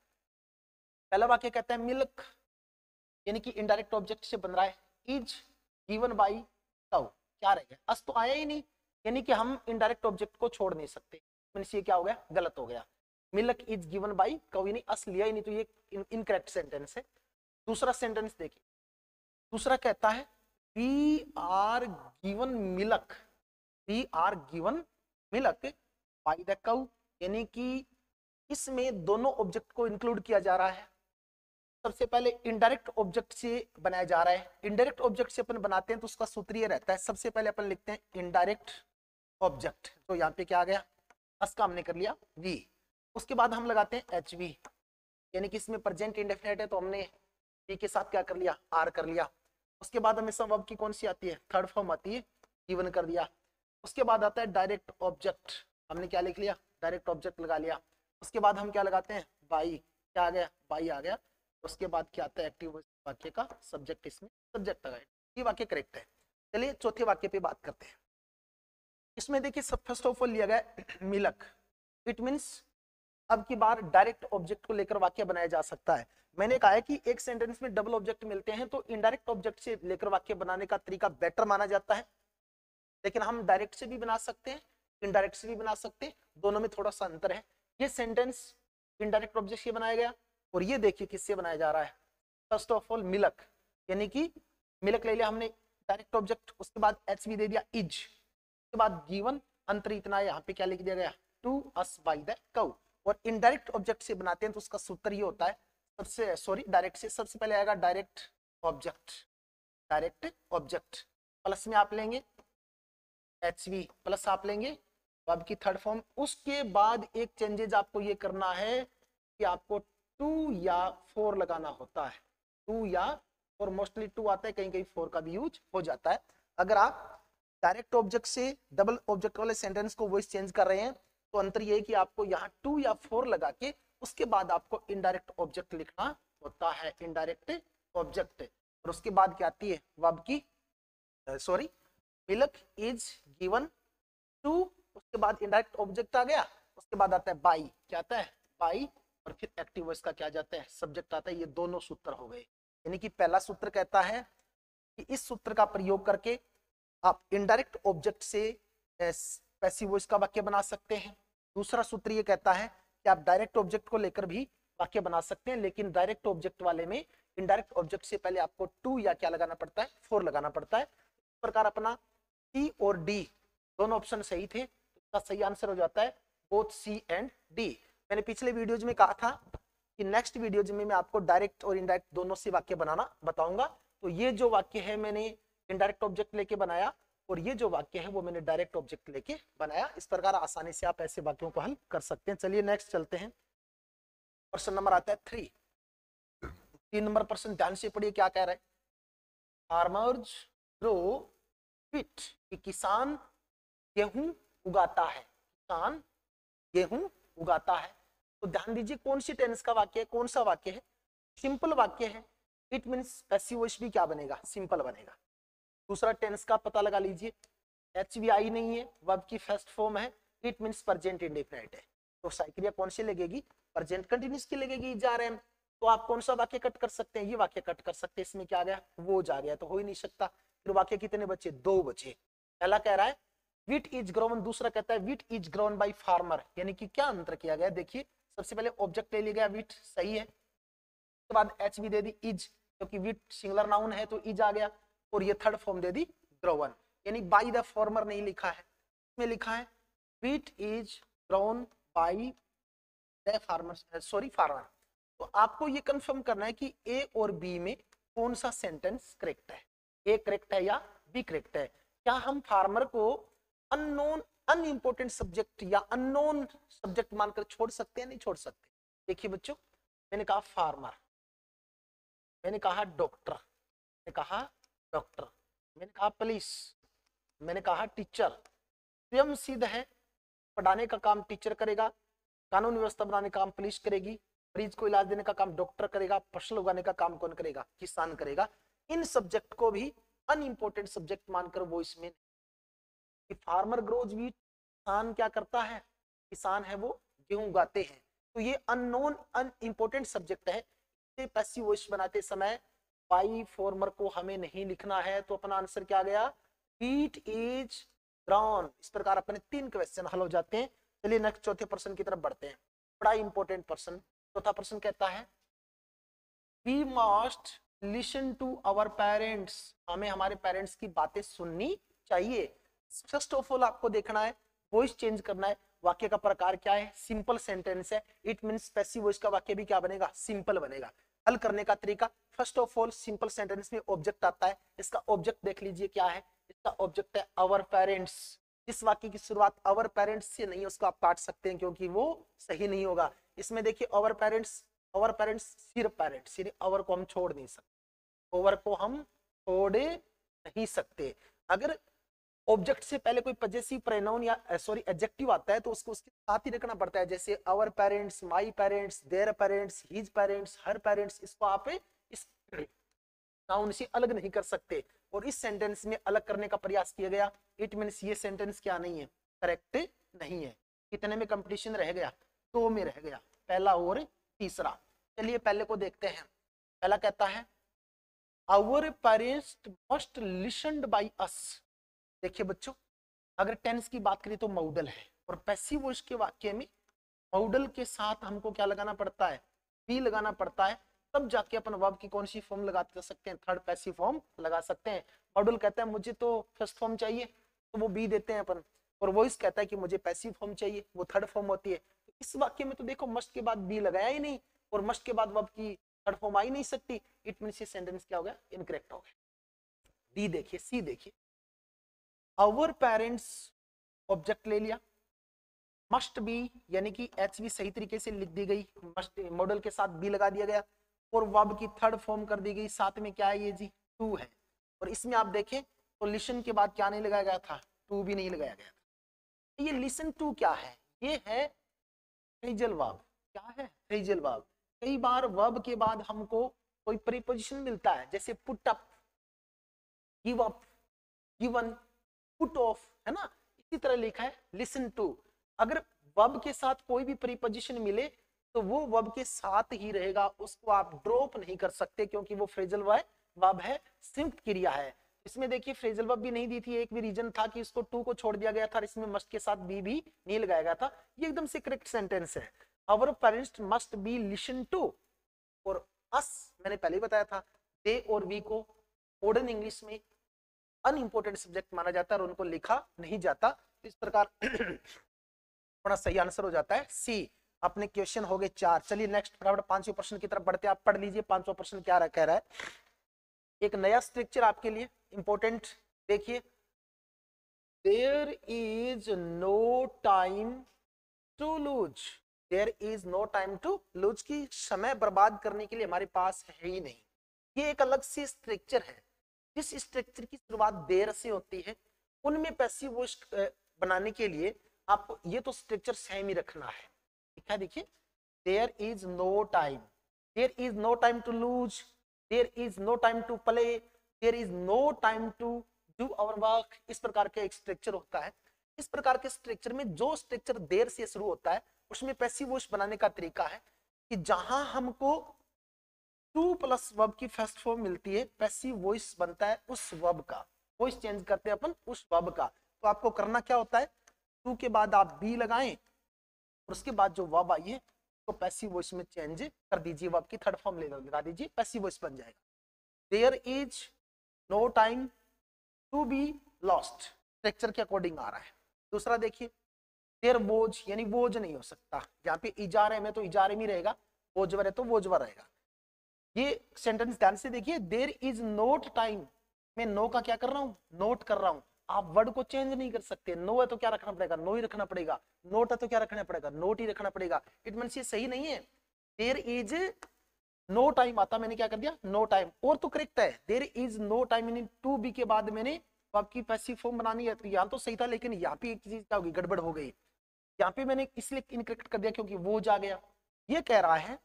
पहला वाक्य कहता है मिल्क, यानी कि इनडायरेक्ट ऑब्जेक्ट से बन रहा है, इज गिवन बाय काउ, क्या रहेगा, अस तो आया ही नहीं, यानी कि हम इनडायरेक्ट ऑब्जेक्ट को छोड़ नहीं सकते, मींस ये क्या हो गया, गलत हो गया। Milk is given by cow, यानी अस लिया ही नहीं, तो ये इनकरेक्ट सेंटेंस है। दूसरा सेंटेंस देखिए, दूसरा कहता है we are given milk, we are given milk by the cow, यानी कि इसमें दोनों ऑब्जेक्ट को इंक्लूड किया जा रहा है। सबसे पहले इनडायरेक्ट ऑब्जेक्ट से बनाया जा रहा है, इनडायरेक्ट ऑब्जेक्ट से अपन बनाते हैं तो उसका सूत्र ये रहता है, सबसे पहले अपन लिखते हैं इनडायरेक्ट ऑब्जेक्ट, तो यहाँ पे क्या आ गया, अस का हमने कर लिया वी, उसके बाद हम लगाते हैं एच वी, यानी कि इसमें प्रेजेंट इंडेफिनिट है तो हमने वी के साथ क्या कर लिया, आर कर लिया। उसके बाद हमें वर्ब की कौन सी आती है, थर्ड फॉर्म आती है, गिवन कर दिया। उसके बाद आता है डायरेक्ट ऑब्जेक्ट, हमने क्या लिख लिया, डायरेक्ट ऑब्जेक्ट लगा लिया। उसके बाद हम क्या लगाते हैं, बाई, क्या आ गया, बाई आ गया। उसके बाद क्या आता है, एक्टिव वाक्य का सब्जेक्ट, इसमें सब्जेक्ट लगाए, ये वाक्य करेक्ट है। चलिए चौथे वाक्य पे बात करते हैं। इसमें देखिए सब फर्स्ट ऑफ ऑल लिया गया मिल्क, इट मींस अब की बार डायरेक्ट ऑब्जेक्ट को लेकर वाक्य बनाया जा सकता है। मैंने कहा है कि एक सेंटेंस में डबल ऑब्जेक्ट मिलते हैं तो इनडायरेक्ट ऑब्जेक्ट से लेकर वाक्य बनाने का तरीका बेटर माना जाता है, लेकिन हम डायरेक्ट से भी बना सकते हैं, इनडायरेक्ट से भी बना सकते हैं, दोनों में थोड़ा सा अंतर है। ये सेंटेंस इनडायरेक्ट ऑब्जेक्ट से बनाया गया, और ये देखिए किससे बनाया जा रहा है, फर्स्ट ऑफ ऑल मिल्क, यानी कि मिल्क ले लिया हमने डायरेक्ट ऑब्जेक्ट, उसके बाद एच भी दे दिया इज, उसके बाद गिवन, अंतर इतना है, यहाँ पे क्या लिख दिया गया, to us by the cow. और इनडायरेक्ट ऑब्जेक्ट से बनाते हैं तो उसका सूत्र ये होता है, सबसे सॉरी डायरेक्ट से सबसे पहले आएगा direct object, direct object plus में आप लेंगे एच वी, प्लस आप लेंगे वर्ब की थर्ड फॉर्म। उसके बाद एक चेंजेस आपको ये करना है कि आपको 2 या 4 लगाना होता है, 2 या, और मोस्टली 2 आता है, कहीं कहीं 4 का भी यूज हो जाता है। अगर आप डायरेक्ट ऑब्जेक्ट से डबल ऑब्जेक्ट वाले सेंटेंस को वॉइस चेंज कर रहे हैं तो अंतर ये है कि आपको यहाँ 2 या 4 लगा के उसके बाद आपको इनडायरेक्ट ऑब्जेक्ट लिखना होता है, इनडायरेक्ट ऑब्जेक्ट। और उसके बाद क्या आती है, वर्ब की sorry milk is given to, उसके बाद इनडायरेक्ट ऑब्जेक्ट आ गया, उसके बाद आता है बाई, क्या आता है, बाई, और फिर एक्टिव वॉइस का क्या जाता है, सब्जेक्ट आता है। ये दोनों सूत्र हो गए, यानी कि पहला सूत्र कहता है कि इस सूत्र का प्रयोग करके आप इनडायरेक्ट ऑब्जेक्ट से पैसिव वॉइस का वाक्य बना सकते हैं। दूसरा सूत्र ये कहता है कि आप डायरेक्ट ऑब्जेक्ट को लेकर भी वाक्य बना सकते हैं, लेकिन डायरेक्ट ऑब्जेक्ट वाले में इनडायरेक्ट ऑब्जेक्ट से पहले आपको 2 या क्या लगाना पड़ता है, 4 लगाना पड़ता है। इस प्रकार अपना सी और डी दोनों ऑप्शन सही थे, इसका सही आंसर हो जाता है बोथ सी एंड डी। मैंने पिछले वीडियोज में कहा था कि नेक्स्ट वीडियोज में मैं आपको डायरेक्ट और इनडायरेक्ट दोनों से वाक्य बनाना बताऊंगा। तो ये जो वाक्य है मैंने इनडायरेक्ट ऑब्जेक्ट लेके बनाया, और ये जो वाक्य है वो मैंने डायरेक्ट ऑब्जेक्ट लेके बनाया। इस प्रकार आसानी से आप ऐसे वाक्यों को हल कर सकते हैं। चलिए नेक्स्ट चलते हैं। प्रश्न नंबर आता है 3 नंबर प्रश्न, ध्यान से पढ़िए क्या कह रहा है। फार्मर्स ग्रो व्हीट, किसान गेहूं उगाता है, किसान गेहूं उगाता है। तो ध्यान दीजिए कौन सी टेंस का वाक्य है, कौन सा वाक्य है, सिंपल वाक्य है, इट मींस पैसिव वॉइस भी क्या बनेगा, सिंपल बनेगा। दूसरा टेंस का पता लगा लीजिए, एच वी आई नहीं है, वर्ब की फर्स्ट फॉर्म है, इट मींस प्रेजेंट इंडेफिनिट है, तो साइक्रिया कौन सी लगेगी, प्रेजेंट कंटिन्यूअस की लगेगी, जा रहे हैं। तो आप कौन सा वाक्य कट कर सकते हैं, ये वाक्य कट कर सकते हैं, इसमें क्या आ गया, वो जा गया, तो हो ही नहीं सकता। फिर वाक्य कितने बचे, 2 बचे। पहला कह रहा है व्हीट इज ग्रोन, दूसरा कहता है wheat is grown by farmer, यानी कि क्या अंतर किया गया, देखिए सबसे पहले ऑब्जेक्ट ले लिया गया व्हीट, सही है, उसके बाद एच भी दे दी इज, क्योंकि व्हीट सिंगुलर नाउन है तो इज आ गया, और ये थर्ड फॉर्म दे दी ग्रोवन, यानी बाय द फार्मर नहीं लिखा है, इसमें लिखा है wheat is grown by the farmer, sorry farmer. तो आपको ये कंफर्म करना है कि ए और बी में कौन सा सेंटेंस करेक्ट है, ए करेक्ट है या बी करेक्ट है। क्या हम फार्मर को अननोन अनइम्पोर्टेंट सब्जेक्ट या अननोन सब्जेक्ट मानकर छोड़ सकते हैं, नहीं छोड़ सकते। देखिए बच्चों, मैंने कहा फार्मर, मैंने कहा डॉक्टर, मैंने कहा डॉक्टर, मैंने कहा पुलिस, मैंने कहा टीचर। स्वयं सिद्ध है, पढ़ाने का काम टीचर करेगा, कानून व्यवस्था बनाने का काम पुलिस करेगी, मरीज को इलाज देने का काम डॉक्टर करेगा, फसल उगाने का काम कौन करेगा? किसान करेगा। इन सब्जेक्ट को भी अनइम्पोर्टेंट सब्जेक्ट मानकर वो इसमें, फार्मर ग्रोज व्हीट, किसान क्या करता है? किसान है वो गेहूं उगाते हैं। तो ये अननोन अनइम्पोर्टेंट सब्जेक्ट है। इसे पैसिव वॉइस बनाते समय बाई फॉर्मर को हमें नहीं लिखना है, तो अपना आंसर क्या गया? Wheat is ground. इस प्रकार अपने 3 क्वेश्चन हल हो जाते हैं। चलिए नेक्स्ट चौथे प्रश्न की तरफ बढ़ते हैं, बड़ा इंपॉर्टेंट प्रश्न। चौथा प्रश्न कहता है we must listen to our parents, हमें हमारे पेरेंट्स की बातें सुननी चाहिए। फर्स्ट ऑफ ऑल आपको देखना है, वॉइस चेंज करना है। वाक्य का प्रकार क्या है? सिंपल सेंटेंस है। इट मींस पैसिव वॉइस का वाक्य भी क्या बनेगा? सिंपल बनेगा। हल करने का तरीका, first of all simple sentence में ऑब्जेक्ट आता है। इसका ऑब्जेक्ट देख लीजिए क्या है। इसका ऑब्जेक्ट है आवर पेरेंट्स। इस वाक्य की शुरुआत आवर पेरेंट्स से नहीं, उसको आप काट सकते हैं क्योंकि वो सही नहीं होगा। इसमें देखिए आवर पेरेंट्स, आवर पेरेंट्स सिर्फ पेरेंट्स, सिर्फ आवर को हम छोड़ नहीं सकते, ओवर को हम छोड़ नहीं सकते। अगर ऑब्जेक्ट से पहले कोई पजेसिव प्रोनाउन या सॉरी एडजेक्टिव आता है तो उसको उसके साथ ही रखना पड़ता है। जैसे our parents, my parents, their parents, his parents, her parents, इसको आप इस नाउन से अलग नहीं कर सकते। और इस सेंटेंस में अलग करने का प्रयास किया गया। इट मींस ये सेंटेंस क्या नहीं है? करेक्ट नहीं है। कितने में कंपटीशन रह गया? 2 में रह गया, पहला और तीसरा। चलिए पहले को देखते हैं। पहला कहता है our parents must listened by us. देखिए बच्चों, अगर टेंस की बात करें तो मॉडल है, और पैसिव वॉइस के वाक्य में मॉडल के साथ हमको क्या लगाना पड़ता है? बी लगाना पड़ता है, तब जाके अपन वर्ब की कौन सी फॉर्म लगा सकते हैं? थर्ड पैसिव फॉर्म लगा सकते हैं। मॉडल कहता है मुझे तो फर्स्ट फॉर्म चाहिए, तो वो बी देते हैं अपन। और वॉइस कहता है कि मुझे पैसिव फॉर्म चाहिए, वो थर्ड फॉर्म होती है। तो इस वाक्य में तो देखो मस्ट के बाद बी लगाया ही नहीं, और मस्ट के बाद वर्ब की थर्ड फॉर्म आ ही नहीं सकती। इट मींस ये सेंटेंस क्या हो गया? इनकरेक्ट हो गया। डी देखिए, सी देखिए, आवर पेरेंट्स ऑब्जेक्ट ले लिया, मस्ट बी यानी कि एच भी सही तरीके से लिख दी गई, मस्ट मॉडल के साथ बी लगा दिया गया, और वर्ब की थर्ड फॉर्म कर दी गई। साथ में क्या है? ये जी टू है। और इसमें आप देखें तो लिसन के बाद क्या नहीं लगाया गया था? टू भी नहीं लगाया गया था। ये लिसन टू क्या है? ये है फ्रेजल वर्ब। क्या है? Phrasal verb. कई बार वर्ब के बाद हमको कोई प्रीपोजिशन मिलता है, जैसे put up, give up, given, put off, है ना? इसी तरह लिखा है लिसन टू। अगर वर्ब के साथ कोई भी प्रीपोजिशन मिले तो वो वर्ब के साथ ही रहेगा, उसको आप ड्रॉप नहीं कर सकते, क्योंकि वो फ्रेजल वर्ब है, संयुक्त क्रिया है। इसमें देखिए फ्रेजल वर्ब भी नहीं दी थी, एक भी रीजन था कि इसको टू को छोड़ दिया गया था, इसमें मस्ट के साथ बी भी नहीं लगाया गया था। ये एकदम से करेक्ट सेंटेंस है। Our parents must be listen to. और अस मैंने पहले ही बताया था, दे और वी को मॉडर्न इंग्लिश में अनइम्पोर्टेंट सब्जेक्ट माना जाता है और उनको लिखा नहीं जाता। इस प्रकार अपना सही आंसर हो जाता है सी। अपने क्वेश्चन हो गए 4। चलिए नेक्स्ट फटाफट 5वें प्रश्न की तरफ बढ़ते हैं। आप पढ़ लीजिए 5वां प्रश्न क्या कह रहा है। एक नया स्ट्रक्चर आपके लिए इंपॉर्टेंट, देखिए, there is no time to lose. There is no time to lose की समय बर्बाद करने के लिए हमारे पास है ही नहीं। ये एक अलग सी स्ट्रक्चर है। जिस स्ट्रक्चर की शुरुआत देर से होती है, उनमें पैसिव वॉइस बनाने के लिए आपको ये तो स्ट्रक्चर सेम ही रखना है। ठीक है, देखिए, there is no time, there is no time to lose, there is no time to play, there is no time to do our work. इस प्रकार का एक स्ट्रक्चर होता है। इस प्रकार के स्ट्रक्चर में जो स्ट्रक्चर देर से शुरू होता है उसमें पैसिव वॉइस बनाने का तरीका है कि जहां हमको टू प्लस वर्ब की फर्स्ट फॉर्म मिलती है, पैसिव वॉइस बनता है उस वर्ब का। वॉइस चेंज करते हैं अपन उस वर्ब का। तो आपको करना क्या होता है, टू के बाद आप बी लगाएं और उसके बाद जो वर्ब आई है तो पैसिव वॉइस में चेंज कर दीजिए, वर्ब की थर्ड फॉर्म लगा दीजिए, पैसिव वॉइस बन जाएगा। There is no time to be lost, structure के अकॉर्डिंग आ रहा है। दूसरा देखिए, देयर वोज, यानी वोज नहीं हो सकता, यहाँ पे इजारे में तो इजारे में रहेगा, वोजवर है तो वोजवर रहेगा। ये सेंटेंस ध्यान से देखिए, देयर इज नोट टाइम, मैं नो का क्या कर रहा हूँ, नोट कर रहा हूँ। आप वर्ड को चेंज नहीं कर सकते, नो है तो क्या रखना पड़ेगा, नो ही रखना पड़ेगा, नोट है तो क्या रखना पड़ेगा, नोट ही रखना पड़ेगा। इट मींस ये सही नहीं है। देयर इज नो टाइम आता, मैंने क्या कर दिया नो टाइम, और तो करेक्ट है, there is no time in to be के बाद मैंने आपकी पैसिव फॉर्म बनानी है, तो यहाँ तो सही था, लेकिन यहाँ पे एक चीज क्या होगी, गड़बड़ हो गई, यहाँ पे मैंने इसलिए इनकरेक्ट कर दिया क्योंकि वो जा गया। ये कह रहा है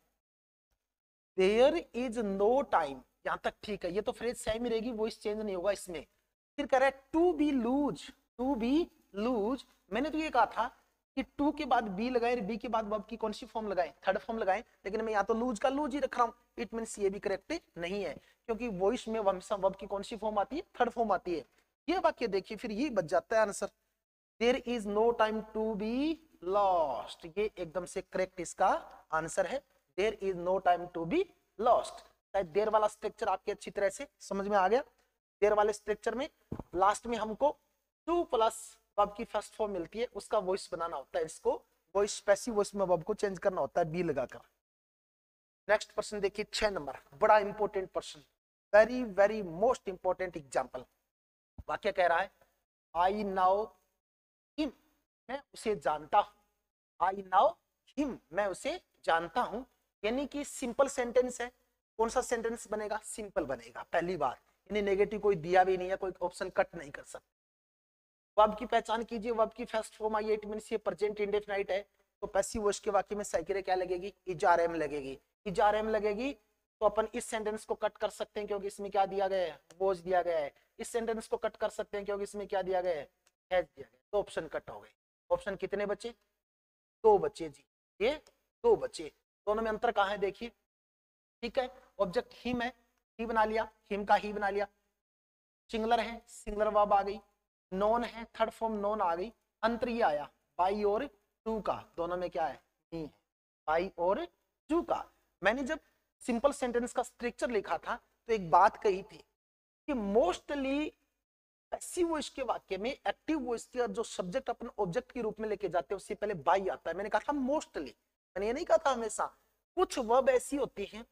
देयर इज नो टाइम, यहाँ तक ठीक है, ये तो फ्रेज सेम ही रहेगी, वॉइस चेंज नहीं होगा इसमें। फिर कह रहा है to be lose, to be lose, मैंने तो ये कहा था कि टू के बाद बी लगाए, बी के बाद वर्ब की कौन सी फॉर्म लगाए, थर्ड फॉर्म लगाए, लेकिन मैं यहाँ तो लूज का लूज ही रख रहा हूँ, इट मींस ये भी करेक्ट नहीं है, क्योंकि वॉइस में हमेशा वर्ब की कौन सी फॉर्म आती है, थर्ड फॉर्म आती है। ये वाक्य देखिए फिर ये बच जाता है answer, there is no time to be lost, ये एकदम से करेक्ट इसका आंसर है, there is no time to be lost. शायद देर वाला स्ट्रक्चर आपके अच्छी तरह से समझ में आ गया। देर वाले स्ट्रक्चर में लास्ट में हमको टू प्लस वर्ब की फर्स्ट फॉर्म मिलती है, उसका वॉइस बनाना होता है, इसको वॉइस पैसिव वॉइस में वर्ब को चेंज करना होता है बी लगाकर। नेक्स्ट पर्सन देखिए 6 नंबर, बड़ा important person, very very most important example. वाक्य कह रहा है आई नाउ हिम, मैं उसे जानता हूं, आई नाउ हिम, मैं उसे जानता हूं, यानी कि सिंपल सेंटेंस है। कौन सा सेंटेंस बनेगा, सिंपल बनेगा, पहली बार, यानी नेगेटिव कोई दिया भी नहीं है, कोई ऑप्शन कट नहीं कर सकते। वर्ब की पहचान कीजिए, वर्ब की first form I, it means ये प्रेजेंट इंडेफिनाइट है, तो पैसिव वॉइस के वाक्य में साइकिल क्या लगेगी, इजआरएम लगेगी, इजआरएम लगेगी, तो अपन इस सेंटेंस को कट कर सकते हैं क्योंकि इसमें क्या दिया गया है, वॉज दिया गया है, इस सेंटेंस को कट कर सकते हैं क्योंकि इसमें क्या दिया गया है, हैज दिया गया, तो ऑप्शन कट हो गए। ऑप्शन कितने बचे, 2 बचे जी, ये 2 बचे, दोनों में अंतर कहाँ है देखिए, ठीक है, ऑब्जेक्ट हिम है, ही बना लिया, हिम का ही बना लिया, सिंगुलर है, सिंगुलर वर्ब आ गई, नॉन है, थर्ड फॉर्म नॉन आ गई, अंतर ये आया बाई और टू का, दोनों में क्या है, ही है, बाई और टू का। मैंने जब सिंपल सेंटेंस का स्ट्रक्चर लिखा था तो एक बात कही थी कि मोस्टली पैसिव वॉइस के वाक्य में एक्टिव वॉइस के जो सब्जेक्ट अपन ऑब्जेक्ट के रूप में लेके जाते हैं उससे पहले बाई आता है। मैंने कहा था मोस्टली, मैंने ये नहीं कहा था हमेशा, कुछ वर्ब ऐसी होती हैं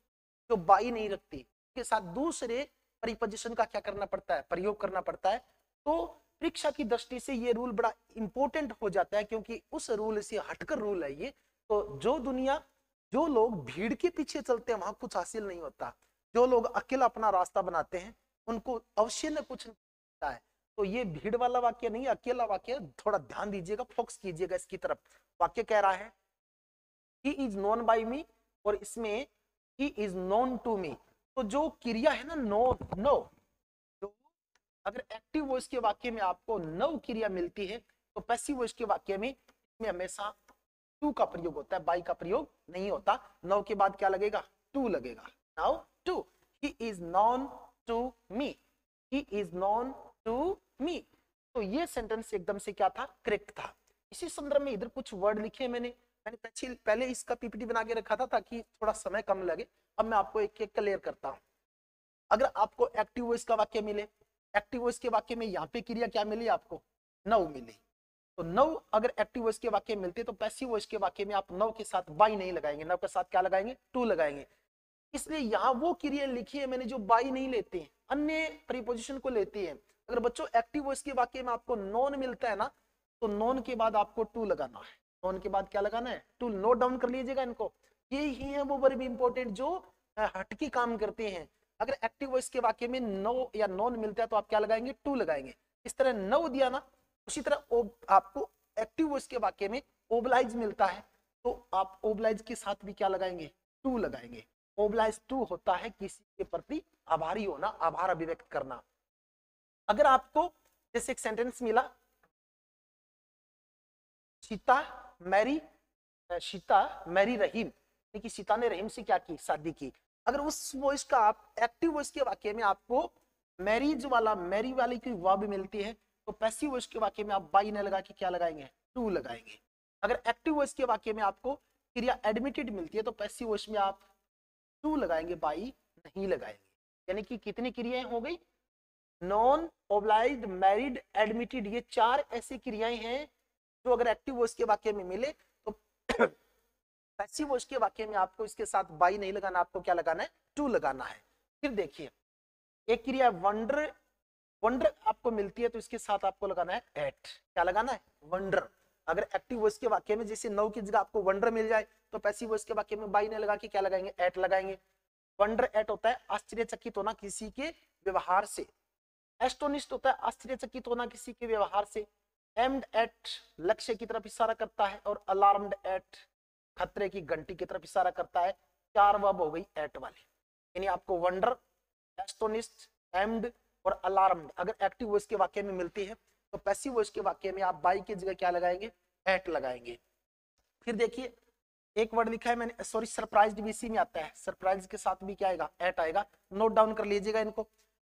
जो बाई नहीं रखती, के साथ दूसरे प्रीपोजिशन का क्या करना पड़ता है, प्रयोग करना पड़ता है। तो परीक्षा की दृष्टि से ये रूल बड़ा इंपॉर्टेंट हो जाता है, क्योंकि उस रूल से हटकर रूल है ये। तो जो लोग भीड़ के पीछे चलते हैं वहां कुछ हासिल नहीं होता, जो लोग अकेला अपना रास्ता बनाते हैं उनको अवश्य न कुछ मिलता है। तो ये भीड़ वाला वाक्य नहीं, अकेला वाक्य, थोड़ा ध्यान दीजिएगा, फोकस कीजिएगा इसकी तरफ। वाक्य कह रहा है he is known by me, और इसमें he is known to me, तो जो क्रिया है ना नो, तो अगर एक्टिव वॉइस के वाक्य में आपको नो क्रिया मिलती है तो पैसिव वॉइस के वाक्य में इसमें हमेशा टू का प्रयोग होता है, बाई का प्रयोग नहीं होता। नो के बाद क्या लगेगा, टू लगेगा, now to, he is known to me, he is known to me. तो ये सेंटेंस एकदम से क्या था, करेक्ट था। इसी संदर्भ में इधर कुछ वर्ड लिखे मैंने पहले इसका पीपीटी बना के रखा था ताकि थोड़ा समय कम लगे। अब मैं आपको एक एक क्लियर करता हूं। अगर आपको एक्टिव वॉइस का वाक्य मिले, एक्टिव वॉइस के वाक्य में यहाँ पे क्रिया क्या मिली आपको, नव मिली, तो नव अगर एक्टिव वॉइस के वाक्य मिलते तो पैसिव वॉइस के वाक्य में आप नव के साथ बाई नहीं लगाएंगे, नव के साथ क्या लगाएंगे, टू लगाएंगे। इसलिए यहाँ वो क्रिया लिखी है मैंने जो बाई नहीं लेते हैं, अन्य प्रीपोजिशन को लेती है। अगर बच्चों एक्टिव वॉइस के वाक्य में आपको नॉन मिलता है ना, तो नॉन के बाद आपको टू लगाना है, नॉन के बाद क्या लगाना है, टू। नोट डाउन कर लीजिएगा इनको, ये ही है वो वर्ब इंपॉर्टेंट जो हटके काम करते हैं। अगर एक्टिव वॉइस के वाक्य में नो या नॉन मिलता है तो आप क्या लगाएंगे, टू लगाएंगे। इस तरह नो दिया ना, उसी तरह आपको एक्टिव वॉइस के वाक्य में ओबलाइज मिलता है तो आप ओबलाइज के साथ भी क्या लगाएंगे, टू लगाएंगे। ओबलाइज टू होता है किसी के प्रति आभारी होना, आभार अभिव्यक्त करना। अगर आपको जैसे एक सेंटेंस मिला, सीता मैरी रहीम, कि सीता ने रहीम से क्या की, शादी की। अगर उस वॉइस का आप एक्टिव वॉइस के वाक्य में आपको मैरी वाली की वर्ब मिलती है तो पैसिव वॉइस के वाक्य में आप बाई न लगा के क्या लगाएंगे, टू लगाएंगे। अगर एक्टिव वॉइस के वाक्य में आपको क्रिया एडमिटेड मिलती है तो पैसिव वॉइस में आप टू लगाएंगे, बाई नहीं लगाएंगे। यानी कि कितनी क्रियाएं हो गई, नॉन, ओब्लाइज्ड, मैरिड, एडमिटेड, ये 4 ऐसी क्रियाएं हैं जो अगर एक्टिव वॉइस के वाक्य में मिले तो पैसिव वॉइस के वाक्य में आपको इसके साथ बाई नहीं लगाना, आपको क्या लगाना है, टू लगाना है। फिर देखिए एक क्रिया वंडर आपको मिलती है तो इसके साथ आपको लगाना है एट, क्या लगाना है, वंडर। अगर एक्टिव वॉइस के वाक्य में जैसे नो की जगह आपको वंडर मिल जाए तो पैसिव वॉइस के वाक्य में बाई नहीं लगा के क्या लगाएंगे, एट लगाएंगे। वंडर एट होता है आश्चर्यचकित होना किसी के व्यवहार से, एस्टोनिश्ड होता है आश्चर्यचकित होना किसी के व्यवहार से, एम्ड एट लक्ष्य की तरफ इशारा करता है, और अलार्म्ड एट खतरे की घंटी की तरफ इशारा करता है। 4 वर्ब हो गई एट वाली, यानी आपको वंडर, एस्टोनिश्ड, एम्ड और अलार्म्ड अगर एक्टिव वॉइस के वाक्य में मिलती है तो पैसिव वॉइस के वाक्य में आप बाई की जगह क्या लगाएंगे, एट लगाएंगे। फिर देखिए एक वर्ड लिखा है मैंने, सॉरी सरप्राइज्ड भी इसी में आता है, सरप्राइज के साथ भी क्या आएगा, एट आएगा, नोट डाउन कर लीजिएगा इनको।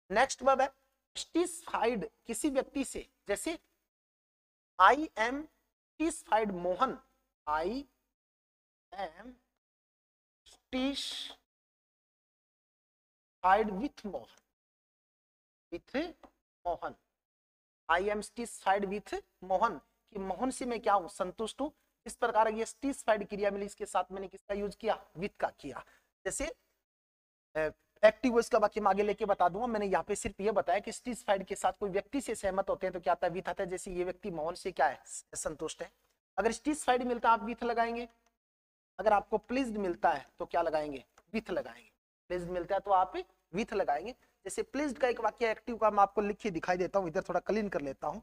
नेक्स्ट वर्ब है सैटिस्फाइड किसी व्यक्ति से, जैसे I am satisfied Mohan, I am satisfied with Mohan, with Mohan, I am satisfied with Mohan, कि मोहन से मैं क्या हूं, संतुष्ट हूं। इस प्रकार ये सैटिस्फाइड क्रिया मिली, इसके साथ मैंने किसका यूज किया, विथ का किया। जैसे एक्टिव वॉइस का वाक्य मैं आगे लेके बता दूंगा, मैंने यहाँ पे सिर्फ ये बताया कि सैटिस्फाइड के साथ कोई व्यक्ति से सहमत होते हैं तो क्या आता है, विथ आता है। जैसे ये व्यक्ति मोहन से क्या है, संतुष्ट है, अगर सैटिस्फाइड मिलता है आप विथ लगाएंगे, अगर आपको प्लीज्ड मिलता है तो क्या लगाएंगे, विथ लगाएंगे, प्लीज्ड मिलता है तो आप विथ लगाएंगे। जैसे प्लीज्ड का एक वाक्य एक्टिव का मैं आपको लिख के दिखाई देता हूँ, इधर थोड़ा क्लीन कर लेता हूँ।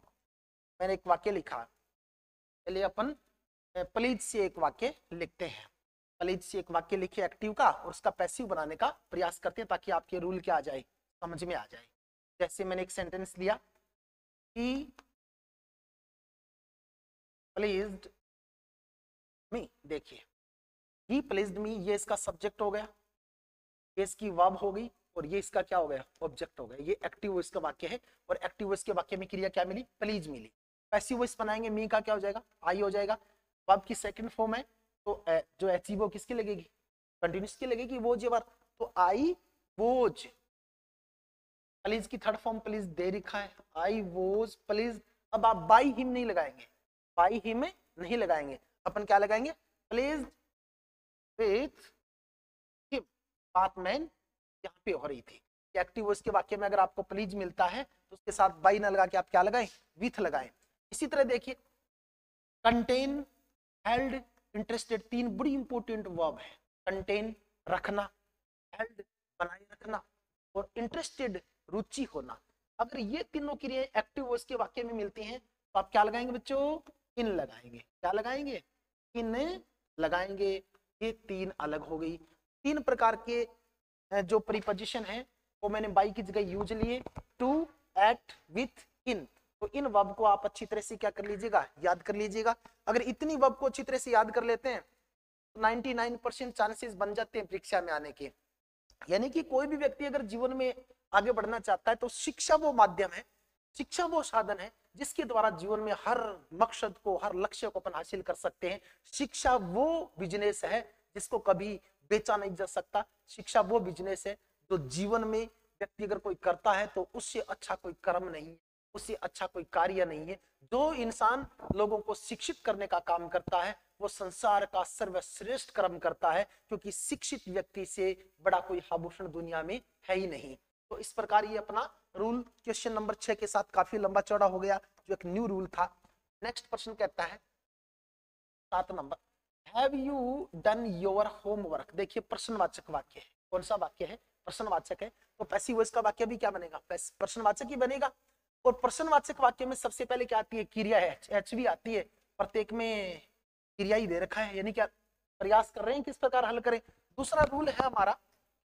मैंने एक वाक्य लिखा, चलिए अपन प्लीज से एक वाक्य लिखते हैं, प्लीज से एक वाक्य लिखिए एक्टिव का और उसका पैसिव बनाने का प्रयास करते हैं ताकि आपके रूल क्या आ जाए, समझ में आ जाए। जैसे मैंने एक सेंटेंस लिया, ही प्लीज्ड मी, देखिए ही प्लीज्ड मी, ये इसका सब्जेक्ट हो गया, ये इसकी वर्ब हो गई और ये इसका क्या हो गया, ऑब्जेक्ट हो गया। ये एक्टिव वॉइस का वाक्य है और एक्टिव वॉइस के वाक्य में क्रिया क्या मिली, प्लीज मिली। पैसिव वॉइस बनाएंगे, मी का क्या हो जाएगा, आई हो जाएगा। वर्ब की सेकंड फॉर्म है तो जो एच वो किसकी लगेगी, कंटिन्यूस की लगेगी, वो जेवर, तो आई वोज। प्लीज की थर्ड फॉर्म प्लीज दे रखा है, आई वोज प्लीज। अब आप बाई हिम नहीं लगाएंगे, बाई हिम नहीं लगाएंगे, अपन क्या लगाएंगे, प्लीज विथ हिम। बात मैन यहाँ पे हो रही थी, एक्टिव वॉइस के वाक्य में अगर आपको प्लीज मिलता है तो उसके साथ बाई ना लगा के आप क्या लगाएं, विथ लगाएं। इसी तरह देखिए कंटेन, हेल्ड, इंटरेस्टेड, 3 बड़ी इंपॉर्टेंट वर्ब है। कंटेन रखना, हेल्ड बनाए रखना और इंटरेस्टेड रुचि होना। अगर ये तीनों क्रियाएं एक्टिव वॉइस के वाक्य में मिलती हैं तो आप क्या लगाएंगे बच्चों, इन लगाएंगे, क्या लगाएंगे, इन लगाएंगे। ये 3 अलग हो गई। 3 प्रकार के जो प्रीपोजिशन है वो मैंने बाई की जगह यूज लिए, टू, एट, विथ, इन। तो इन वर्ब को आप अच्छी तरह से क्या कर लीजिएगा, याद कर लीजिएगा। अगर इतनी वर्ब को अच्छी तरह से याद कर लेते हैं तो 99% चांसेस बन जाते हैं परीक्षा में आने के। यानी कि कोई भी व्यक्ति अगर जीवन में आगे बढ़ना चाहता है तो शिक्षा वो माध्यम है, शिक्षा वो साधन है जिसके द्वारा जीवन में हर मकसद को, हर लक्ष्य को अपन हासिल कर सकते हैं। शिक्षा वो बिजनेस है जिसको कभी बेचा नहीं जा सकता। शिक्षा वो बिजनेस है जो जीवन में व्यक्ति अगर कोई करता है तो उससे अच्छा कोई कर्म नहीं है, उससे अच्छा कोई कार्य नहीं है। जो इंसान लोगों को शिक्षित करने का काम करता है वो संसार का सर्वश्रेष्ठ कर्म करता है, क्योंकि शिक्षित व्यक्ति से बड़ा कोई आभूषण दुनिया में है ही नहीं। तो इस प्रकार ये अपना रूल क्वेश्चन नंबर 6 के साथ काफी लंबा चौड़ा हो गया, जो एक न्यू रूल था। नेक्स्ट प्रश्न कहता है 7 number, have you done your homework. देखिए प्रश्नवाचक वाक्य है, कौन सा वाक्य है, प्रश्नवाचक है, तो पैसिव वॉइस का वाक्य भी क्या बनेगा, प्रश्नवाचक ही बनेगा। और प्रश्नवाचक वाक्य में सबसे पहले क्या आती है, क्रिया है, एच भी आती है, प्रत्येक में क्रिया ही दे रखा है, यानी क्या प्रयास कर रहे हैं किस प्रकार हल करें। दूसरा रूल है हमारा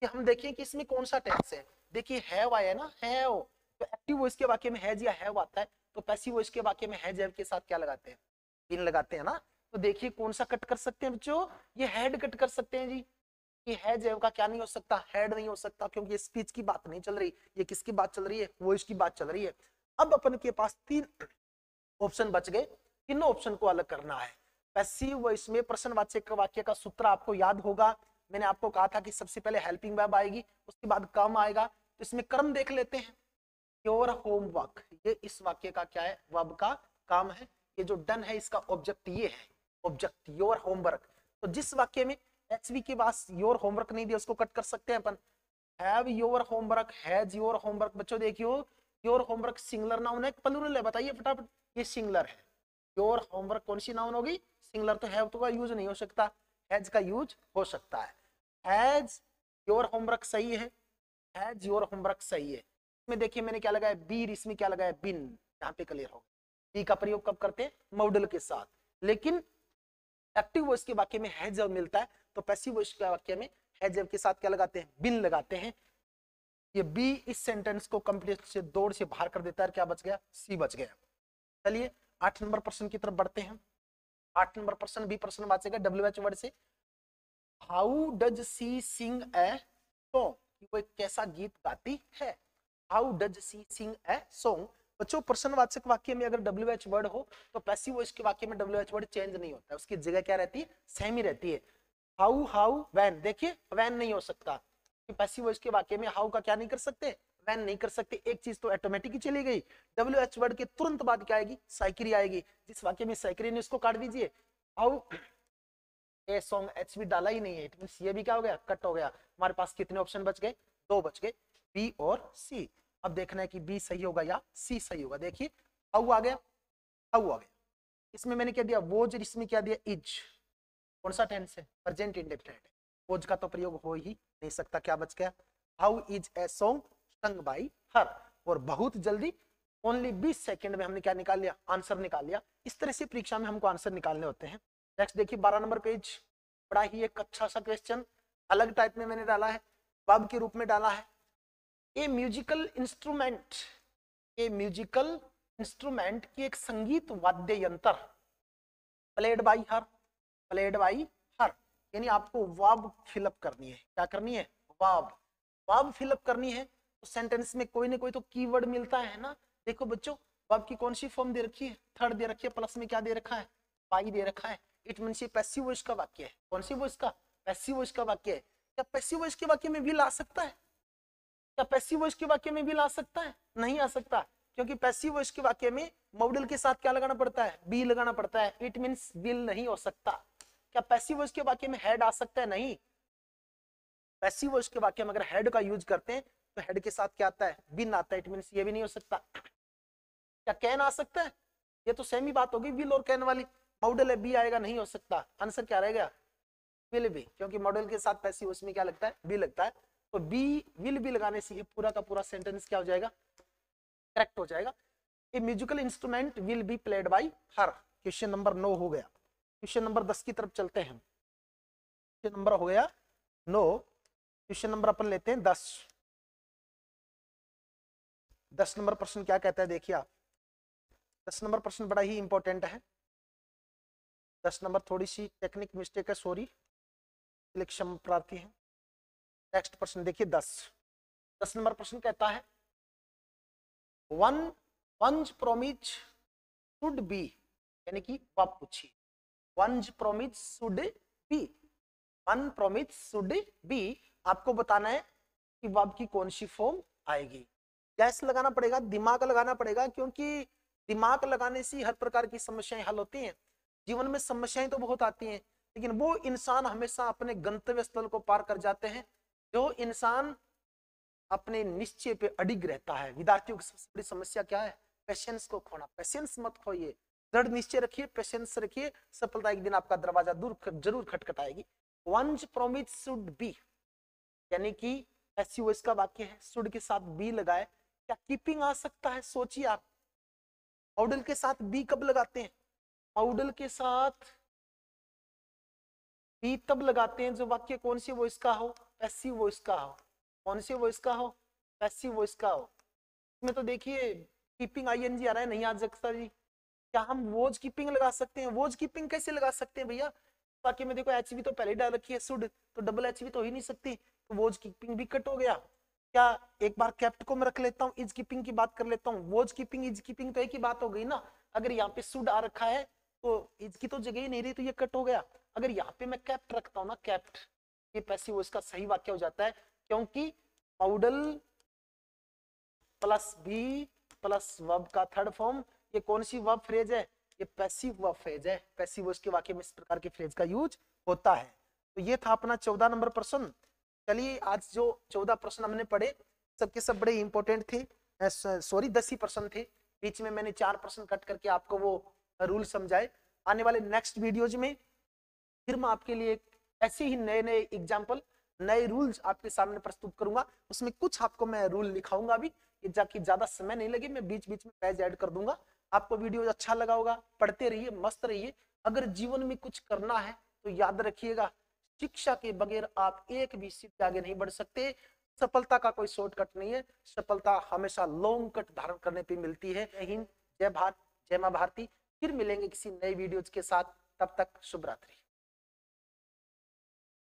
कि हम देखें कि इसमें कौन सा टेंस है। देखिए हैव आया ना, हैव, तो एक्टिव वॉइस के वाक्य में हैज या हैव आता है, तो पैसिव वॉइस के वाक्य में हैज हैव के साथ क्या लगाते हैं, इन लगाते हैं ना। तो देखिए कौन सा कट कर सकते हैं बच्चों, ये हेड कट कर सकते हैं जी। ये हैज हैव का क्या नहीं हो सकता, हेड नहीं हो सकता, क्योंकि ये स्पीच की बात नहीं चल रही, ये किसकी बात चल रही है, वॉइस की बात चल रही है। अब अपन के पास 3 ऑप्शन बच गए, तीनों ऑप्शन को अलग करना है। पैसिव वॉइस में प्रश्नवाचक वाक्य का सूत्र आपको याद होगा, मैंने आपको कहा था कि सबसे पहले हेल्पिंग वर्ब आएगी, उसके बाद कर्म आएगा। तो इसमें कर्म देख लेते हैं, योर होमवर्क, ये इस वाक्य का क्या है, वर्ब का काम है। ये जो डन है इसका ऑब्जेक्ट ये है, ऑब्जेक्ट योर होमवर्क। तो जिस वाक्य में एचवी के पास योर होमवर्क नहीं दिया उसको कट कर सकते हैं अपन, have your homework, has your homework. बच्चों देखियो योर होमवर्क सिंगुलर नाउन है प्लूरल है, बताइए फटाफट, ये सिंगुलर है। योर होमवर्क कौन सी नाउन होगी, सिंगुलर, तो हैव तो का यूज नहीं हो सकता, हैज का यूज हो सकता है। हैज योर होमवर्क सही है योर होमवर्क सही है। इसमें देखिए मैंने क्या लगाया बी, इसमें क्या लगाया बिन, यहाँ पे क्लियर हो। बी का प्रयोग कब करते हैं? मॉडल के साथ। लेकिन एक्टिव वॉइस के वाक्य में है जब मिलता है तो पैसिव वॉइस के वाक्य में है जब के साथ क्या लगाते हैं? बिन लगाते हैं। ये बी इस सेंटेंस को कंप्लीट से दौड़ से बाहर कर देता है। क्या बच गया? सी बच गया। चलिए 8 नंबर प्रश्न की तरफ बढ़ते हैं। 8 नंबर प्रश्न बी प्रश्न वाचेगा WH वर्ड से। How does she sing a song? वो एक कैसा गीत गाती है? How does she sing a song. बच्चों प्रश्नवाचक वाक्य में अगर WH वर्ड हो तो पैसिव वॉइस के वाक्य में WH वर्ड चेंज नहीं होता है, उसकी जगह क्या रहती है? सेम ही रहती है। हाउ हाउ वैन, देखिए वैन नहीं हो सकता, पैसिव वॉइस के वाक्य में हाउ का क्या नहीं कर सकते? वैन नहीं कर सकते। एक चीज तो ऑटोमेटिक ही चली गई। WH वर्ड के तुरंत बाद क्या आएगी? साइकिल आएगी। जिस वाक्य में साइकिल ने उसको काट दीजिए। हाउ ए सॉन्ग एच भी डाला ही नहीं है, ये भी क्या हो गया? कट हो गया। हमारे पास कितने ऑप्शन बच गए? 2 बच गए, बी और सी। अब देखना है कि बी सही होगा या सी सही होगा। देखिए हाउ आ गया, हाउ आ गया। इसमें मैंने क्या दिया? वोज, इसमें क्या दिया? इज। कौन सा टेंस है? Present indefinite. वोज का तो प्रयोग हो ही नहीं सकता। क्या बच गया? How is a song sung by हर। और बहुत जल्दी ओनली 20 सेकंड में हमने क्या निकाल लिया? आंसर निकाल लिया। इस तरह से परीक्षा में हमको आंसर निकालने होते हैं। नेक्स्ट देखिए 12 नंबर पेज। बड़ा ही एक अच्छा सा क्वेश्चन, अलग टाइप में मैंने डाला है, वर्ब के रूप में डाला है। ए म्यूजिकल इंस्ट्रूमेंट, ए म्यूजिकल इंस्ट्रूमेंट की एक संगीत वाद्य यंत्र played by her, played by her. यानी आपको वर्ब फिलअप करनी है। क्या करनी है? वर्ब, वर्ब फिलअप करनी है। तो सेंटेंस में कोई ना कोई तो कीवर्ड मिलता है ना। देखो बच्चों वर्ब की कौन सी फॉर्म दे रखी है? थर्ड दे रखी है, प्लस में क्या दे रखा है? बाई दे रखा है। इट मींस ये पैसिव वॉइस का वाक्य है। कौन सी वॉइस का? पैसिव वॉइस का वाक्य है। क्या पैसिव वॉइस के वाक्य में भी ला सकता है? क्या पैसिव वॉइस के वाक्य में भी ला सकता है? नहीं आ सकता, क्योंकि पैसिव वॉइस के वाक्य में मॉडल के साथ क्या लगाना पड़ता है? बी लगाना पड़ता है। इट मींस विल नहीं हो सकता। क्या पैसिव वॉइस के वाक्य में हेड आ सकता है? नहीं। पैसिव वॉइस के वाक्य में अगर हेड का यूज करते हैं तो हेड के साथ क्या आता है? बिन आता है। इट मींस ये भी नहीं हो सकता। क्या कैन आ सकता है? ये तो सेम ही बात होगी विल और कैन वाली। मॉडल है, बी आएगा, नहीं हो सकता। आंसर क्या रहेगा? विल बी, क्योंकि मॉडल के साथ पैसिव उसमें क्या लगता है? बी लगता है। तो बी विल बी लगाने से ये पूरा का पूरा सेंटेंस क्या हो जाएगा? करेक्ट हो जाएगा। A musical instrument will be played by her. Question number 9 हो गया। क्वेश्चन नंबर 10 की तरफ चलते हैं। क्वेश्चन नंबर हो गया 9, क्वेश्चन नंबर अपन लेते हैं 10। 10 नंबर प्रश्न क्या कहता है देखिए आप। 10 नंबर प्रश्न बड़ा ही इंपॉर्टेंट है। 10 नंबर थोड़ी सी टेक्निक मिस्टेक है, सॉरी, क्षमा प्रार्थी है। नेक्स्ट प्रश्न देखिए 10 नंबर प्रश्न कहता है वंस प्रोमिस शुड बी, यानी कि आप पूछिए once promise should be, one promise should be. आपको बताना है कि वर्ब की कौन सी फॉर्म आएगी। गैस लगाना पड़ेगा, दिमाग लगाना पड़ेगा, क्योंकि दिमाग लगाने से हर प्रकार की समस्याएं हल होती हैं। जीवन में समस्याएं तो बहुत आती हैं, लेकिन वो इंसान हमेशा अपने गंतव्य स्थल को पार कर जाते हैं जो इंसान अपने निश्चय पे अडिग रहता है। विद्यार्थियों की सबसे बड़ी समस्या क्या है? पेशेंस को खोना। पेशेंस मत खोइए, दृढ़ निश्चय रखिए, पेशेंस रखिए, सफलता एक दिन आपका दरवाजा जरूर खटखटाएगी। वंस प्रोमिस शुड बी, यानी कि ऐसी वो इसका वाक्य है, शुड के साथ बी लगाए। क्या कीपिंग आ सकता है? सोचिए आप, मॉडल के साथ बी कब लगाते हैं? मॉडल के साथ बी तब लगाते हैं जो वाक्य कौन सी वॉइस का हो? पैसिव वॉइस का हो। कौन सी वॉइस का हो? पैसिव वॉइस का हो। इसमें तो देखिए कीपिंग आईएनजी आ रहा है, नहीं आ सकता जी। क्या हम वॉज कीपिंग लगा सकते हैं? वॉज कीपिंग कैसे लगा सकते हैं भैया? वाक्य में देखो एच भी तो पहले डाल रखी है, शुड, तो डबल एच भी तो ही नहीं सकती, तो वॉज कीपिंग भी कट हो गया। क्या एक बार केप्ट को मैं रख लेता हूँ, इज कीपिंग की बात कर लेता हूँ। वॉज कीपिंग इज कीपिंग तो एक ही बात हो गई ना। अगर यहाँ पे शुड आ रखा है तो इज की तो जगह ही नहीं रही, तो ये कट हो गया। अगर यहाँ पे मैं केप्ट रखता हूँ ना, केप्ट, ये पैसिव वॉइस का सही वाक्य हो जाता है, क्योंकि modal plus be plus verb का थर्ड फॉर्म। ये कौन सी वर्ब फ्रेज है? ये पैसिव वर्ब फ्रेज है। पैसिव वॉइस के वाक्य में इस प्रकार के फ्रेज का यूज होता है। तो ये था अपना 14 नंबर प्रश्न। चलिए आज जो 14 प्रश्न हमने पढ़े सबके सब बड़े इंपॉर्टेंट थे, सॉरी 10 ही प्रश्न थे, बीच में मैंने 4 प्रश्न कट करके आपको वो रूल समझाए। आने वाले नेक्स्ट वीडियोज में फिर मैं आपके लिए ऐसे ही नए नए एग्जाम्पल नए रूल्स आपके सामने प्रस्तुत करूंगा। उसमें कुछ आपको मैं रूल लिखाऊंगा भी, ताकि ज्यादा समय नहीं लगे। मैं बीच बीच में पेज ऐड कर दूंगा। आपको वीडियो अच्छा लगा होगा, पढ़ते रहिए, मस्त रहिए। अगर जीवन में कुछ करना है तो याद रखिएगा, शिक्षा के बगैर आप एक भी सीट आगे नहीं बढ़ सकते। सफलता का कोई शॉर्टकट नहीं है, सफलता हमेशा लॉन्ग कट धारण करने पे मिलती है। जय हिंद, जय भारत, जय मां भारती। फिर मिलेंगे किसी नए वीडियोज के साथ, तब तक शुभ रात्रि।